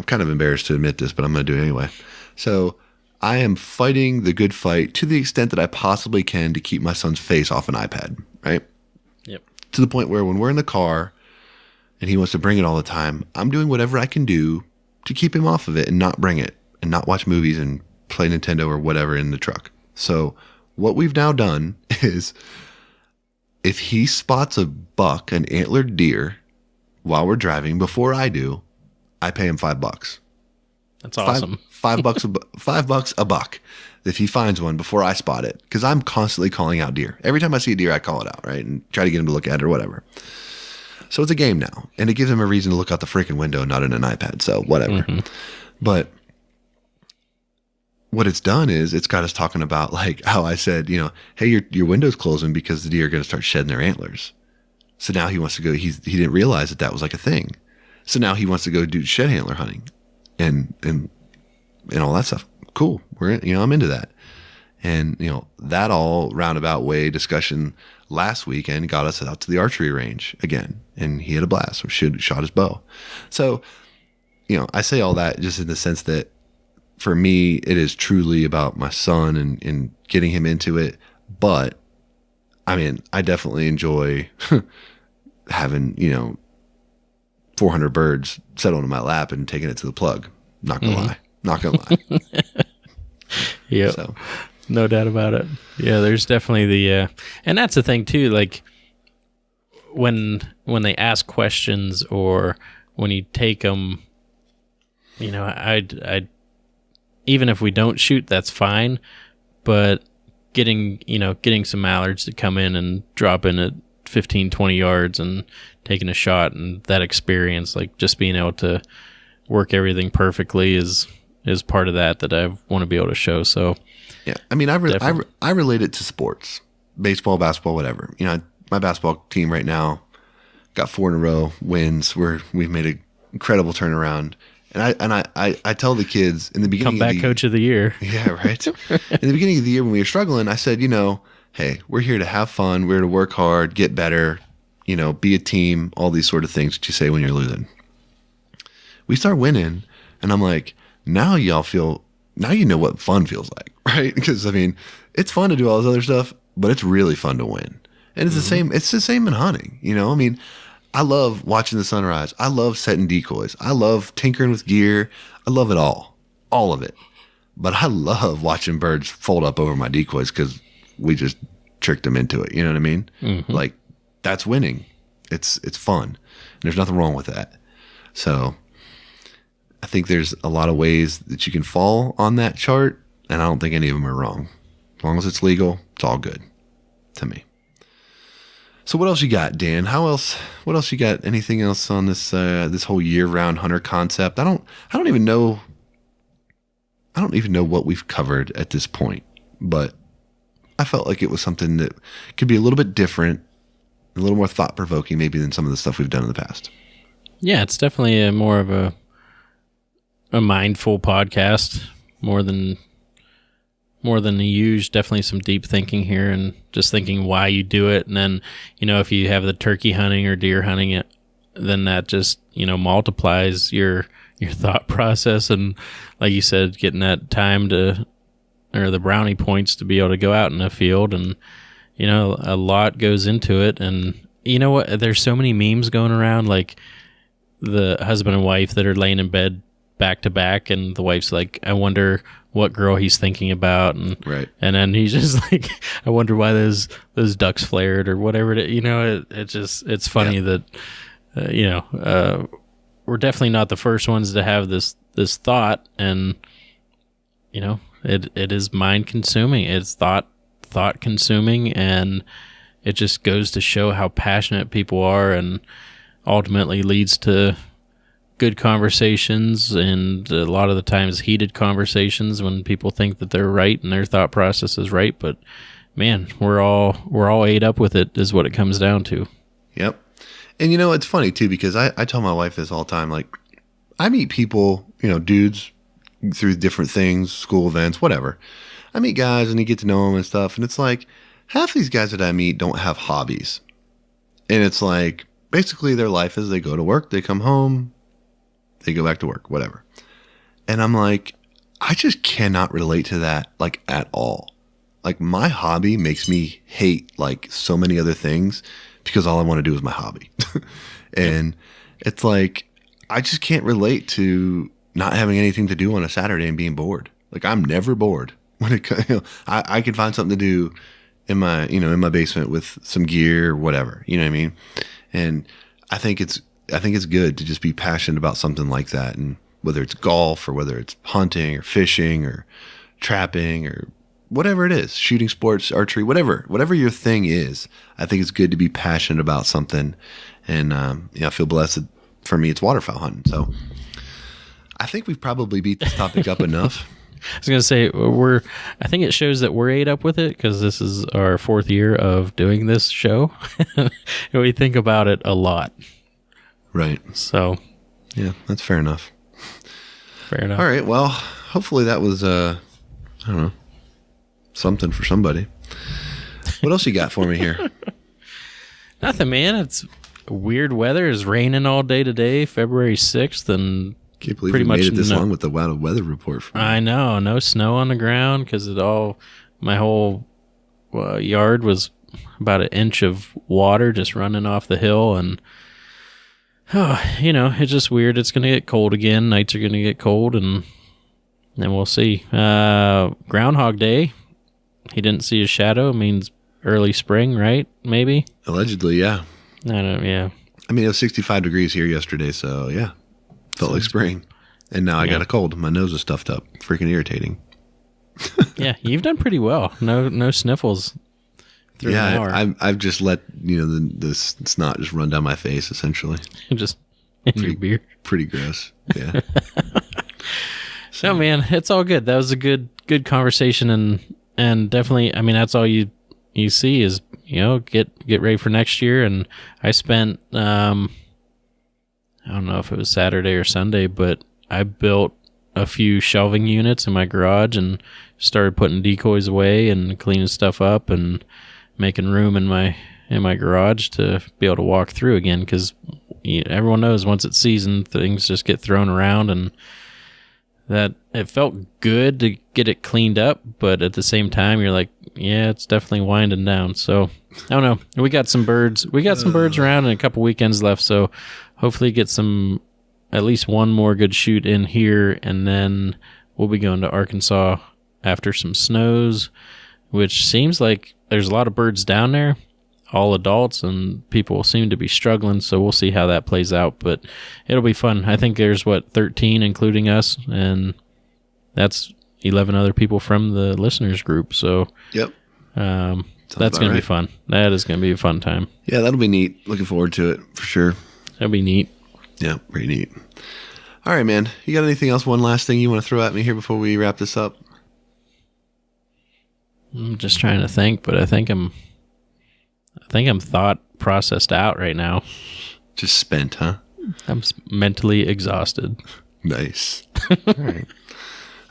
kind of embarrassed to admit this, but I'm going to do it anyway. So I am fighting the good fight to the extent that I possibly can to keep my son's face off an iPad, right? Yep. To the point where when we're in the car and he wants to bring it all the time, I'm doing whatever I can do to keep him off of it and not bring it and not watch movies and play Nintendo or whatever in the truck. So what we've now done is if he spots a buck, an antlered deer, while we're driving before I do, I pay him $5. That's awesome. $5 a buck if he finds one before I spot it, because I'm constantly calling out deer. Every time I see a deer, I call it out, right, and try to get him to look at it or whatever. So it's a game now, and it gives him a reason to look out the freaking window, not in an iPad. So whatever. Mm-hmm. But what it's done is it's got us talking about how I said, hey, your window's closing because the deer are going to start shedding their antlers. So now he wants to go. He didn't realize that was like a thing. So now he wants to go do shed antler hunting, and all that stuff. Cool. I'm into that. And that all roundabout way discussion last weekend got us out to the archery range again, and he had a blast. Shot his bow. So I say all that just in the sense that for me, it is truly about my son and getting him into it. But I definitely enjoy having, 400 birds settled in my lap and taking it to the plug. Not gonna lie. Yeah. So. No doubt about it. Yeah, there's definitely the, and that's the thing too, when they ask questions or when you take them, I even if we don't shoot, that's fine. But getting some mallards to come in and drop in at 15, 20 yards and taking a shot, and that experience, just being able to work everything perfectly is part of that I want to be able to show. So yeah, I relate it to sports, baseball, basketball, whatever. My basketball team right now got 4 in a row wins where we've made an incredible turnaround. And I tell the kids in the beginning, comeback coach of the year. Yeah, right. In the beginning of the year when we were struggling, I said, hey, we're here to have fun. We're here to work hard, get better, be a team, all these sort of things that you say when you're losing. We start winning, and I'm like, now y'all feel now you know what fun feels like, right? Because I mean, it's fun to do all this other stuff, but it's really fun to win. And it's the same. It's the same in hunting. You know, I mean, I love watching the sunrise. I love setting decoys. I love tinkering with gear. I love it all of it. But I love watching birds fold up over my decoys because we just tricked them into it. You know what I mean? Mm-hmm. Like, that's winning. It's fun. And there's nothing wrong with that. So I think there's a lot of ways that you can fall on that chart, and I don't think any of them are wrong. As long as it's legal, it's all good to me. So what else you got, Dan? What else you got? Anything else on this this whole year-round hunter concept? I don't even know what we've covered at this point, but I felt like it was something that could be a little bit different, a little more thought-provoking maybe than some of the stuff we've done in the past. Yeah, it's definitely more of a mindful podcast, more than the usual. Definitely some deep thinking here, and just thinking why you do it. And then, if you have the turkey hunting or deer hunting, then that just, multiplies your thought process. And like you said, getting that time or the brownie points to be able to go out in the field. And, a lot goes into it. And you know what? There's so many memes going around, like the husband and wife that are laying in bed back to back, and the wife's like, I wonder what girl he's thinking about, and right, and then he's just like, I wonder why those ducks flared or whatever. It's funny that we're definitely not the first ones to have this thought, and it is mind consuming. It's thought consuming, and it just goes to show how passionate people are, and ultimately leads to good conversations, and a lot of the times heated conversations when people think that they're right and their thought process is right. But man, we're all ate up with it, is what it comes down to. Yep. And it's funny too, because I tell my wife this all the time. Like, I meet people, dudes, through different things, school events, whatever. I meet guys and you get to know them and stuff, and it's like half these guys that I meet don't have hobbies. And it's like, basically their life is they go to work, they come home, they go back to work, whatever. And I'm like, I just cannot relate to that, like, at all. Like, my hobby makes me hate, like, so many other things, because all I want to do is my hobby. And it's like, I just can't relate to not having anything to do on a Saturday and being bored. Like, I'm never bored when it comes. I can find something to do in my, in my basement with some gear or whatever. You know what I mean? And I think it's good to just be passionate about something like that. And whether it's golf or whether it's hunting or fishing or trapping or whatever it is, shooting sports, archery, whatever your thing is, I think it's good to be passionate about something. And, I feel blessed that for me, it's waterfowl hunting. So I think we've probably beat this topic up enough. I was going to say, I think it shows that we're ate up with it, because this is our 4th year of doing this show. And we think about it a lot. Right. So. Yeah, that's fair enough. Fair enough. All right. Well, hopefully that was, I don't know, something for somebody. What else you got for me here? Nothing, man. It's weird weather. It's raining all day today, February 6th, and can't believe we made it this long with the weather report. I know. No snow on the ground, because my whole yard was about an inch of water just running off the hill. And, it's just weird. It's going to get cold again. Nights are going to get cold, and then we'll see. Groundhog Day, he didn't see his shadow. It means early spring, right? Maybe? Allegedly, yeah. Yeah. I mean, it was 65 degrees here yesterday, so yeah. Felt like spring. And now I got a cold. My nose is stuffed up. Freaking irritating. Yeah, you've done pretty well. No sniffles through an hour. I've just let the snot just run down my face, essentially. Just in your beer. Pretty gross. Yeah. So, man, it's all good. That was a good conversation, and definitely, I mean, that's all you see is get ready for next year. And I spent I don't know if it was Saturday or Sunday, but I built a few shelving units in my garage and started putting decoys away and cleaning stuff up and making room in my garage to be able to walk through again, because everyone knows once it's season, things just get thrown around. And that it felt good to get it cleaned up, but at the same time, you're like, yeah, it's definitely winding down. So I don't know. We got some birds. We got some birds around and a couple weekends left. So hopefully get at least one more good shoot in here. And then we'll be going to Arkansas after some snows, which seems like there's a lot of birds down there, all adults, and people seem to be struggling. So we'll see how that plays out, but it'll be fun. I think there's 13, including us, and that's 11 other people from the listeners group. So yep. That's going to be fun. That is going to be a fun time. Yeah, that'll be neat. Looking forward to it for sure. That'll be neat. Yeah, pretty neat. All right, man. You got anything else? One last thing you want to throw at me here before we wrap this up? I'm just trying to think, but I think I'm thought processed out right now. Just spent, huh? I'm mentally exhausted. Nice. All right.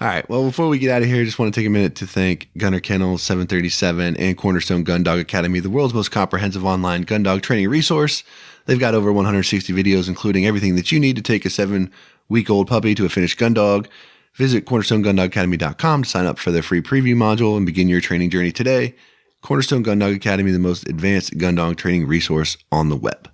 All right. Well, before we get out of here, I just want to take a minute to thank Gunner Kennels, 737, and Cornerstone Gun Dog Academy, the world's most comprehensive online gun dog training resource. They've got over 160 videos, including everything that you need to take a 7-week-old puppy to a finished gun dog. Visit cornerstonegundogacademy.com to sign up for their free preview module and begin your training journey today. Cornerstone Gun Dog Academy, the most advanced gun dog training resource on the web.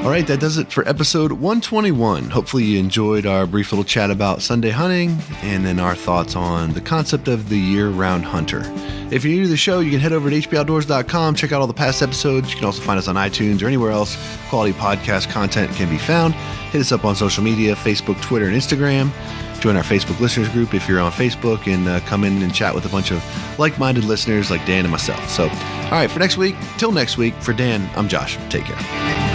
All right, that does it for episode 121. Hopefully you enjoyed our brief little chat about Sunday hunting and then our thoughts on the concept of the year-round hunter. If you're new to the show, you can head over to hpoutdoors.com, check out all the past episodes. You can also find us on iTunes or anywhere else quality podcast content can be found. Hit us up on social media, Facebook, Twitter, and Instagram. Join our Facebook listeners group if you're on Facebook, and come in and chat with a bunch of like-minded listeners like Dan and myself. So, all right, for next week, till next week, for Dan, I'm Josh. Take care.